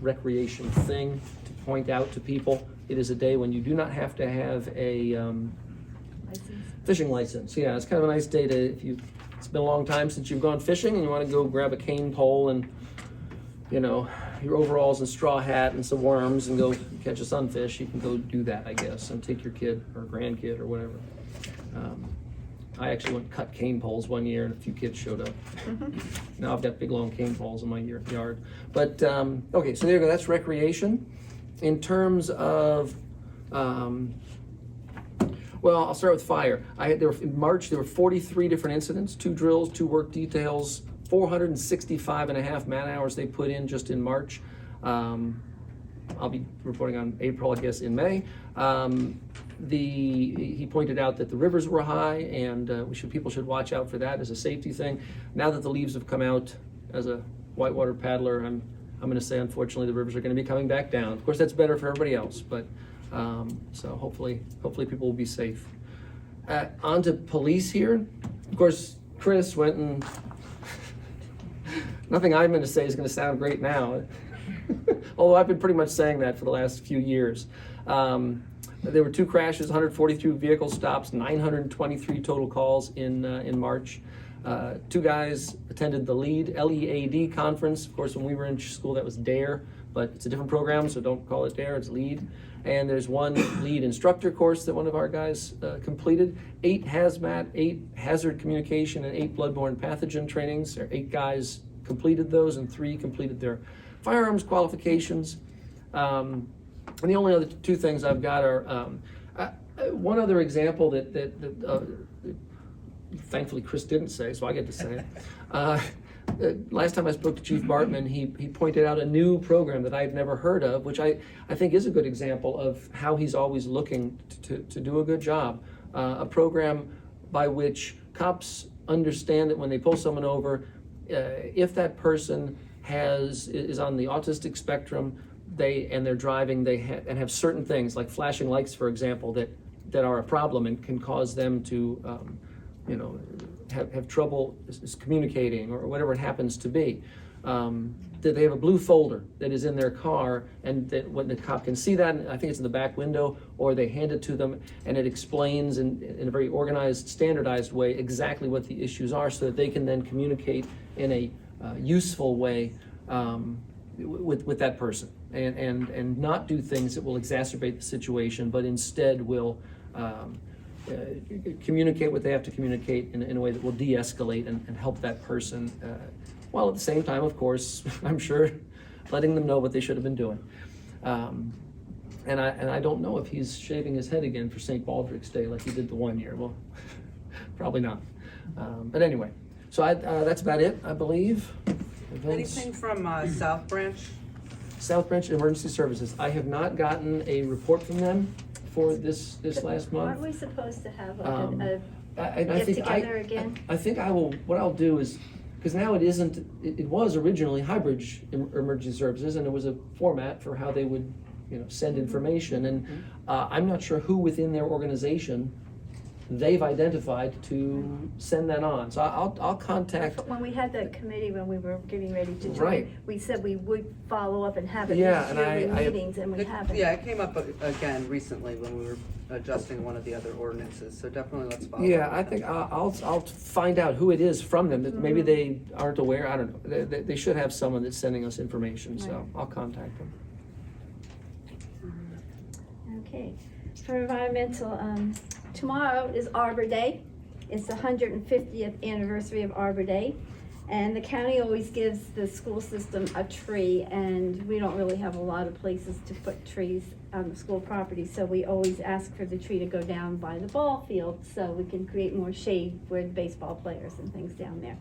recreation thing to point out to people. It is a day when you do not have to have a fishing license. Yeah, it's kind of a nice day to, it's been a long time since you've gone fishing and you want to go grab a cane pole and, your overalls and straw hat and some worms and go catch a sunfish, you can go do that, I guess, and take your kid or grandkid or whatever. I actually went and cut cane poles one year and a few kids showed up. Now I've got big long cane poles in my yard. But, okay, so there you go, that's recreation. In terms of, well, I'll start with fire. In March, there were 43 different incidents, 2 drills, 2 work details, 465.5 man hours they put in just in March. I'll be reporting on April, I guess, in May. He pointed out that the rivers were high and people should watch out for that as a safety thing. Now that the leaves have come out, as a whitewater paddler, I'm going to say, unfortunately, the rivers are going to be coming back down. Of course, that's better for everybody else, but so hopefully people will be safe. On to police here. Of course, Chris went and nothing I'm going to say is going to sound great now, although I've been pretty much saying that for the last few years. There were 2 crashes, 142 vehicle stops, 923 total calls in March. 2 guys attended the LEAD conference. Of course, when we were in school, that was DARE, but it's a different program, so don't call it DARE, it's LEAD. And there's 1 lead instructor course that one of our guys completed, 8 hazmat, 8 hazard communication, and 8 bloodborne pathogen trainings. 8 guys completed those, and 3 completed their firearms qualifications. And the only other 2 things I've got are one other example that thankfully Chris didn't say, so I get to say it. Last time I spoke to Chief Bartman, he pointed out a new program that I've never heard of, which I think is a good example of how he's always looking to do a good job. A program by which cops understand that when they pull someone over, if that person is on the autistic spectrum, they're driving, and have certain things like flashing lights, for example, that are a problem and can cause them to have trouble communicating or whatever it happens to be. That they have a blue folder that is in their car, and that when the cop can see that, I think it's in the back window, or they hand it to them, and it explains in a very organized, standardized way exactly what the issues are, so that they can then communicate in a useful way with that person, and not do things that will exacerbate the situation, but instead will communicate what they have to communicate in a way that will de-escalate and help that person, while at the same time, of course, I'm sure, letting them know what they should have been doing. And I don't know if he's shaving his head again for St. Baldrick's Day like he did the one year. Well, probably not. But anyway, so that's about it, I believe. Events. Anything from South Branch? South Branch Emergency Services. I have not gotten a report from them for this last month. Aren't we supposed to have I get think together again? I think I will. What I'll do is, because now it isn't. It was originally Highbridge Emergency Services, and it was a format for how they would, send information. And I'm not sure who within their organization they've identified to send that on. So I'll contact. When we had that committee, when we were getting ready to join, Right. we said we would follow up and have it Yeah, this and year in I- meetings, and we haven't. Yeah, it came up again recently when we were adjusting one of the other ordinances, so definitely let's follow. Yeah, up I with think them. I'll find out who it is from them. That Maybe they aren't aware. I don't know. They should have someone that's sending us information. So Right. I'll contact them. Okay, for environmental, tomorrow is Arbor Day. It's the 150th anniversary of Arbor Day. And the county always gives the school system a tree, and we don't really have a lot of places to put trees on the school property, so we always ask for the tree to go down by the ball field so we can create more shade for the baseball players and things down there.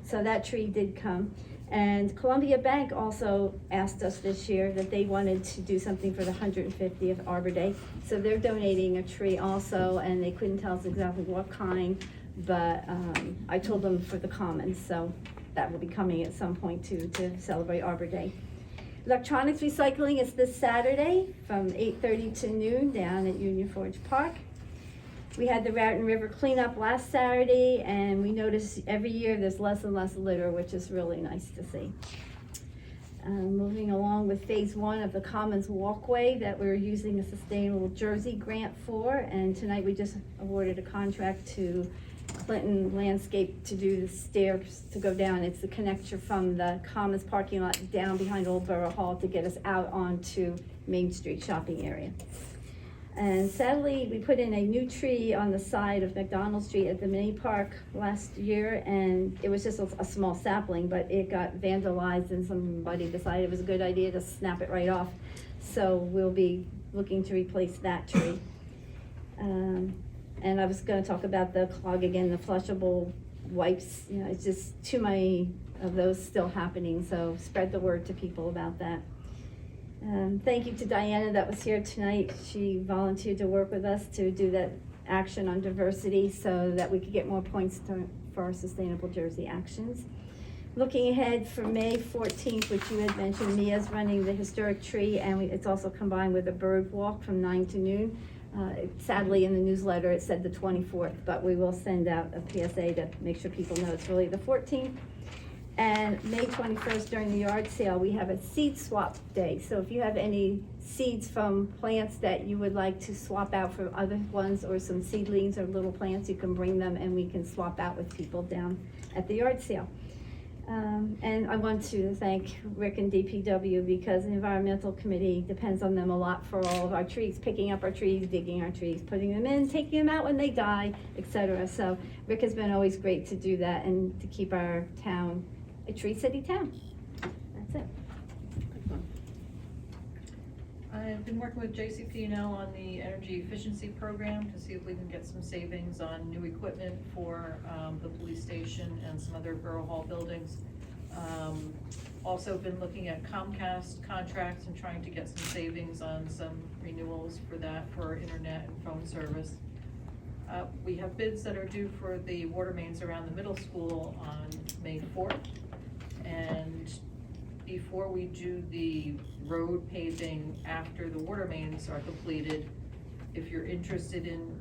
So that tree did come. And Columbia Bank also asked us this year that they wanted to do something for the 150th Arbor Day. So they're donating a tree also, and they couldn't tell us exactly what kind, but I told them for the Commons, so that will be coming at some point to celebrate Arbor Day. Electronics recycling is this Saturday from 8:30 to noon down at Union Forge Park. We had the Raritan River cleanup last Saturday, and we notice every year there's less and less litter, which is really nice to see. Moving along with phase 1 of the Commons Walkway that we're using a Sustainable Jersey grant for, and tonight we just awarded a contract to Clinton Landscape to do the stairs to go down. It's the connector from the Commons parking lot down behind Old Borough Hall to get us out onto Main Street shopping area. And sadly, we put in a new tree on the side of McDonald Street at the mini park last year, and it was just a small sapling, but it got vandalized, and somebody decided it was a good idea to snap it right off. So we'll be looking to replace that tree. And I was gonna talk about the clog again, the flushable wipes. It's just too many of those still happening, so spread the word to people about that. Thank you to Diana that was here tonight. She volunteered to work with us to do that action on diversity so that we could get more points for our Sustainable Jersey actions. Looking ahead for May 14th, which you had mentioned, Mia's running the historic tree, and it's also combined with a bird walk from 9 to noon. Sadly, in the newsletter, it said the 24th, but we will send out a PSA to make sure people know it's really the 14th. And May 21st during the yard sale, we have a seed swap day. So if you have any seeds from plants that you would like to swap out for other ones, or some seedlings or little plants, you can bring them and we can swap out with people down at the yard sale. And I want to thank Rick and DPW, because the environmental committee depends on them a lot for all of our trees, picking up our trees, digging our trees, putting them in, taking them out when they die, etc. So Rick has been always great to do that and to keep our town a tree city town. That's it. I've been working with JCP&L on the energy efficiency program to see if we can get some savings on new equipment for the police station and some other borough hall buildings. Also been looking at Comcast contracts and trying to get some savings on some renewals for that, for our internet and phone service. We have bids that are due for the water mains around the middle school on May 4th. And before we do the road paving after the water mains are completed, if you're interested in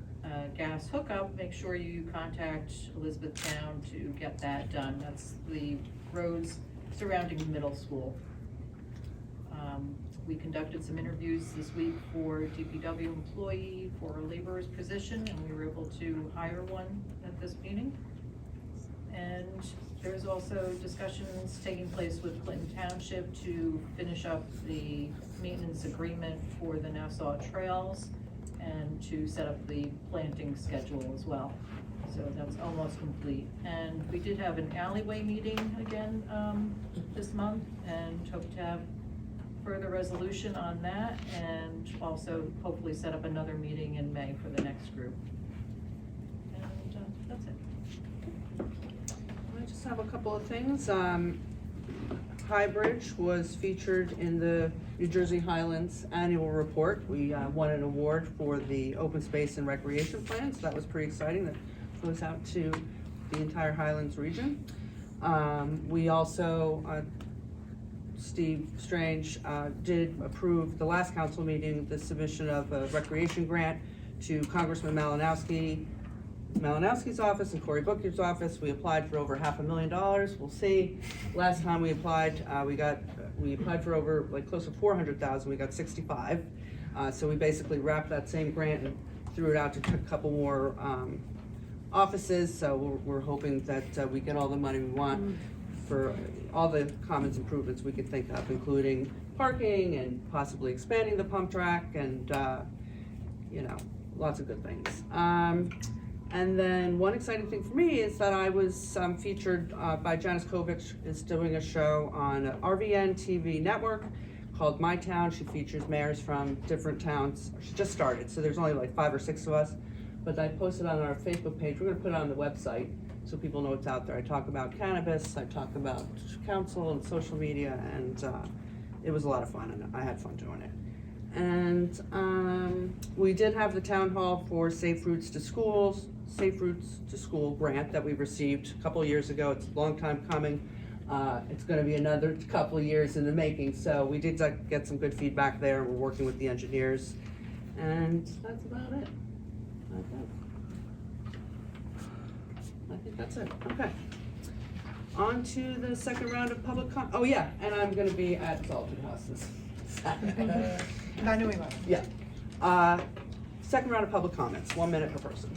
gas hookup, make sure you contact Elizabethtown to get that done. That's the roads surrounding the middle school. We conducted some interviews this week for DPW employee for a laborer's position, and we were able to hire one at this meeting. And there's also discussions taking place with Clinton Township to finish up the maintenance agreement for the Nassau Trails and to set up the planting schedule as well. So that's almost complete. And we did have an alleyway meeting again this month, and hope to have further resolution on that, and also hopefully set up another meeting in May for the next group. And that's it. I just have a couple of things. Highbridge was featured in the New Jersey Highlands annual report. We won an award for the open space and recreation plan, so that was pretty exciting. That goes out to the entire Highlands region. We also, Steve Strange did approve the last council meeting, the submission of a recreation grant to Congressman Malinowski's office and Cory Booker's office. We applied for over $500,000. We'll see. Last time we applied, we applied for over close to 400,000. We got 65. So we basically wrapped that same grant and threw it out to a couple more offices. So we're hoping that we get all the money we want for all the commons improvements we could think of, including parking and possibly expanding the pump track and lots of good things. And then one exciting thing for me is that I was featured by Janice Kovich, is doing a show on RVN TV network called My Town. She features mayors from different towns. She just started, so there's only 5 or 6 of us. But I posted on our Facebook page. We're gonna put it on the website so people know it's out there. I talk about cannabis, I talk about council and social media, and it was a lot of fun, and I had fun doing it. And we did have the town hall for Safe Routes to School grant that we received a couple of years ago. It's a long time coming. It's gonna be another couple of years in the making, so we did get some good feedback there. We're working with the engineers, and that's about it. I think that's it. Okay. On to the second round of public oh yeah, and I'm gonna be at Salted House this Saturday. 9 to 11. Yeah. Second round of public comments, 1 minute per person.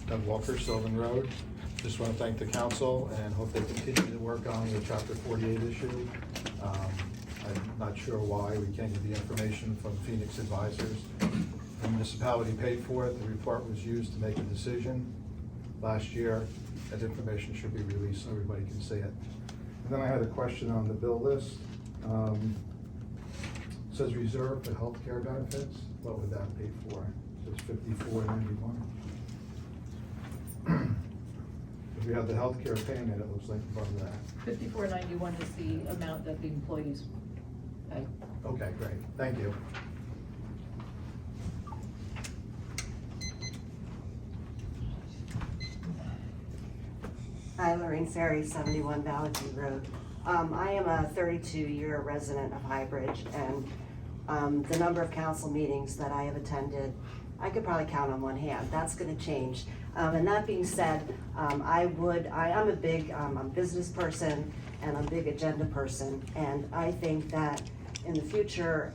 Doug Walker, Sylvan Road. Just want to thank the council and hope they continue to work on the Chapter 48 issue. I'm not sure why we can't get the information from Phoenix Advisors. The municipality paid for it. The report was used to make a decision last year. That information should be released so everybody can see it. And then I had a question on the bill list. It says reserve for healthcare benefits. What would that be for? It's $54.91. If we have the healthcare payment, it looks like above that. $54.91 is the amount that the employees pay. Okay, great. Thank you. Hi, Lorraine Ferry, 71 Valley View Road. I am a 32-year resident of Highbridge, and the number of council meetings that I have attended I could probably count on one hand. That's gonna change. And that being said, I'm a big, I'm a business person and I'm a big agenda person. And I think that in the future,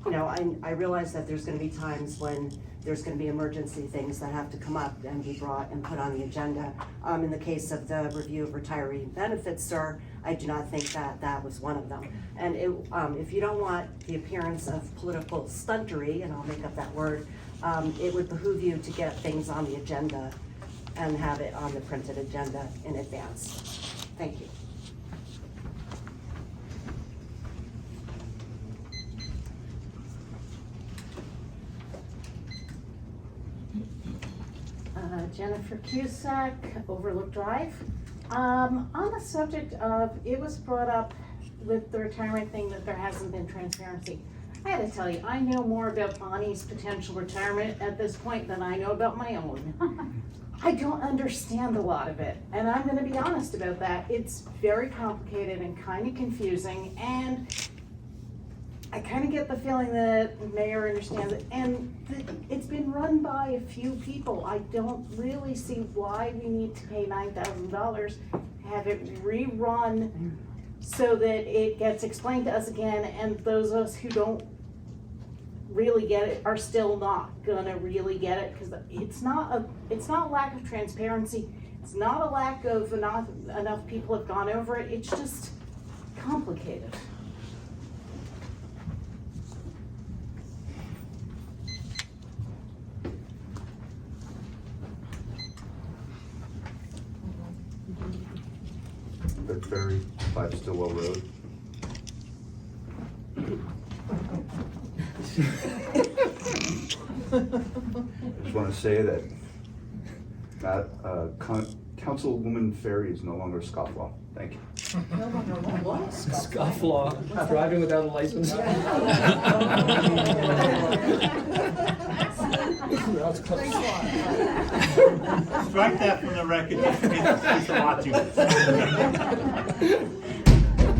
you know, I realize that there's gonna be times when there's gonna be emergency things that have to come up and be brought and put on the agenda. In the case of the review of retiree benefits, sir, I do not think that that was one of them. And if you don't want the appearance of political stuntery, and I'll make up that word, it would behoove you to get things on the agenda and have it on the printed agenda in advance. Thank you. Jennifer Cusack, Overlook Drive. On the subject of, it was brought up with the retirement thing that there hasn't been transparency. I had to tell you, I know more about Bonnie's potential retirement at this point than I know about my own. I don't understand a lot of it, and I'm gonna be honest about that. It's very complicated and kind of confusing, and I kind of get the feeling that the mayor understands it, and it's been run by a few people. I don't really see why we need to pay $9,000, have it rerun so that it gets explained to us again, and those of us who don't really get it are still not gonna really get it, because it's not a lack of transparency. It's not a lack of enough people have gone over it. It's just complicated. Vic Ferry, 5 Stillwell Road. I just want to say that Councilwoman Ferry is no longer scofflaw. Thank you. Scofflaw, driving without a license. Strike that from the record, just in case official documents. I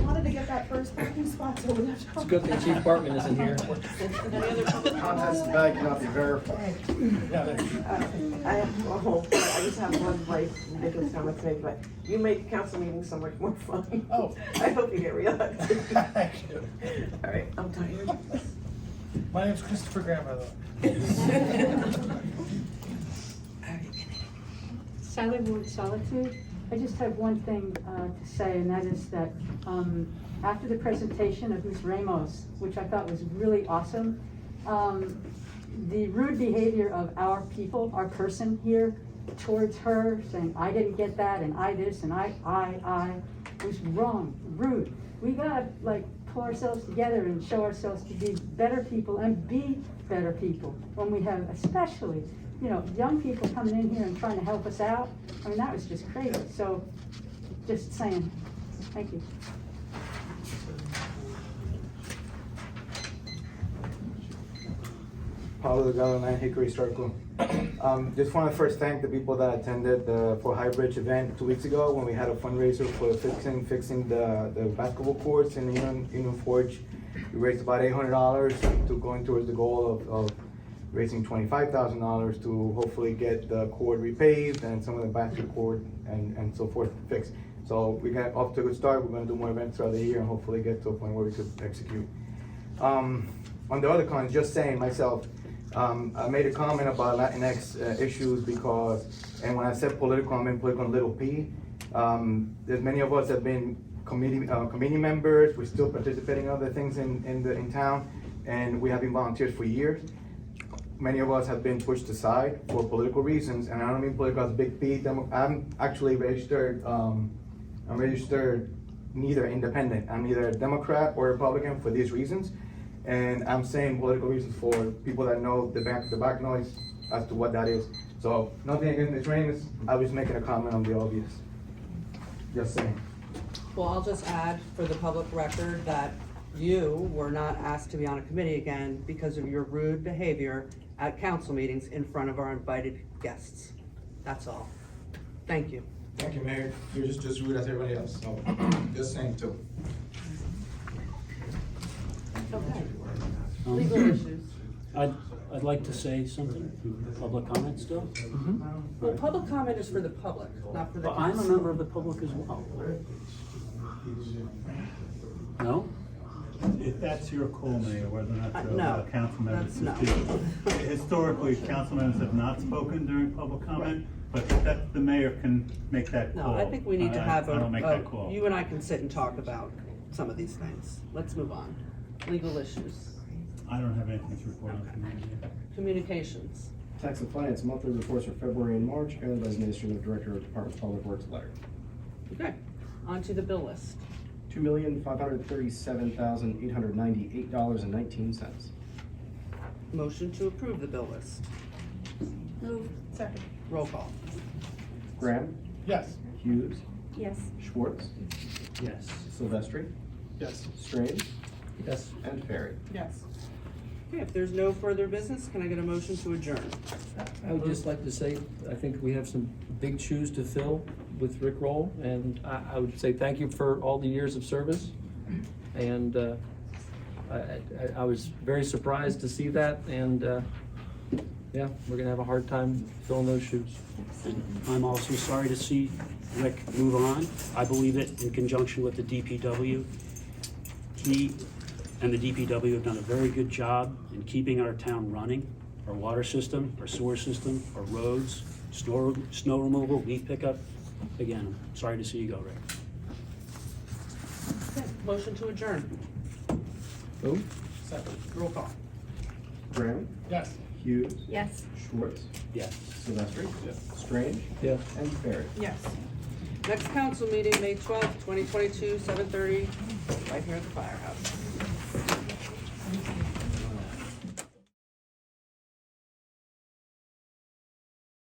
wanted to get that first parking spot, so we have to. It's a good thing Chief Bartman isn't here. Contest bag cannot be verified. I just have one brief ridiculous comment to make, but you make council meetings so much more fun. Oh. I hope you get reelected. Thank you. All right, I'm tired. My name's Christopher Graham, by the way. Sally Wood, Solitude. I just have one thing to say, and that is that after the presentation of Ms. Ramos, which I thought was really awesome, the rude behavior of our people, our person here, towards her, saying, I didn't get that, and I this, and I, was wrong, rude. We gotta pull ourselves together and show ourselves to be better people and be better people when we have, especially, young people coming in here and trying to help us out. I mean, that was just crazy. So, just saying, thank you. Paulo Delgado, 9 Hickory Circle. Just want to first thank the people that attended the For High Bridge event 2 weeks ago when we had a fundraiser for fixing the basketball courts in Union Forge. We raised about $800 to going towards the goal of raising $25,000 to hopefully get the court repaved and some of the basketball court and so forth fixed. So we got off to a good start. We're going to do more events throughout the year and hopefully get to a point where we could execute. On the other comments, just saying myself, I made a comment about Latinx issues because, and when I said political, I meant political little p. There's many of us have been committee members. We're still participating in other things in town, and we have been volunteers for years. Many of us have been pushed aside for political reasons, and I don't mean political as big P. I'm actually registered. I'm registered neither independent. I'm either a Democrat or Republican for these reasons. And I'm saying political reasons for people that know the back noise as to what that is. So nothing against Ms. Ramos. I was making a comment on the obvious. Just saying. Well, I'll just add for the public record that you were not asked to be on a committee again because of your rude behavior at council meetings in front of our invited guests. That's all. Thank you. Thank you, Mayor. You're just rude as everybody else. So just saying too. Okay. Legal issues. I I'd like to say something, public comment still. Well, public comment is for the public, not for the But I'm a council. member of the public as well. No? If that's your call, Mayor, whether or not to No, allow council members that's to no. speak. Historically, council members have not spoken during public comment, but that, the mayor can make that call. No, I think we need to have I don't make that call. you and I can sit and talk about some of these things. Let's move on. Legal issues, I don't have anything to report on community. communications. Tax and Finance monthly reports for February and March, and resignation of Director of Department of Public Works letter. Okay, on to the bill list. $2,537,898.19. Motion to approve the bill list. Move. Second. Roll call. Graham, Yes. Hughes, Yes. Schwartz, Yes. Silvestri, Yes. Strange, Yes. and Ferry. Yes. Okay, if there's no further business, can I get a motion to adjourn? I would just like to say, I think we have some big shoes to fill with Rick Roll, and I would say thank you for all the years of service. And I was very surprised to see that, and yeah, we're gonna have a hard time filling those shoes. And I'm also sorry to see Rick move on. I believe it in conjunction with the DPW. He and the DPW have done a very good job in keeping our town running, our water system, our sewer system, our roads, snow removal, leaf pickup. Again, sorry to see you go, Rick. Okay, motion to adjourn. Move. Second. Roll call. Graham, Yes. Hughes, Yes. Schwartz, Yes. Silvestri, Yes. Strange, Yeah. and Ferry. Yes. Next council meeting, May 12th, 2022, 7:30, right here at the firehouse.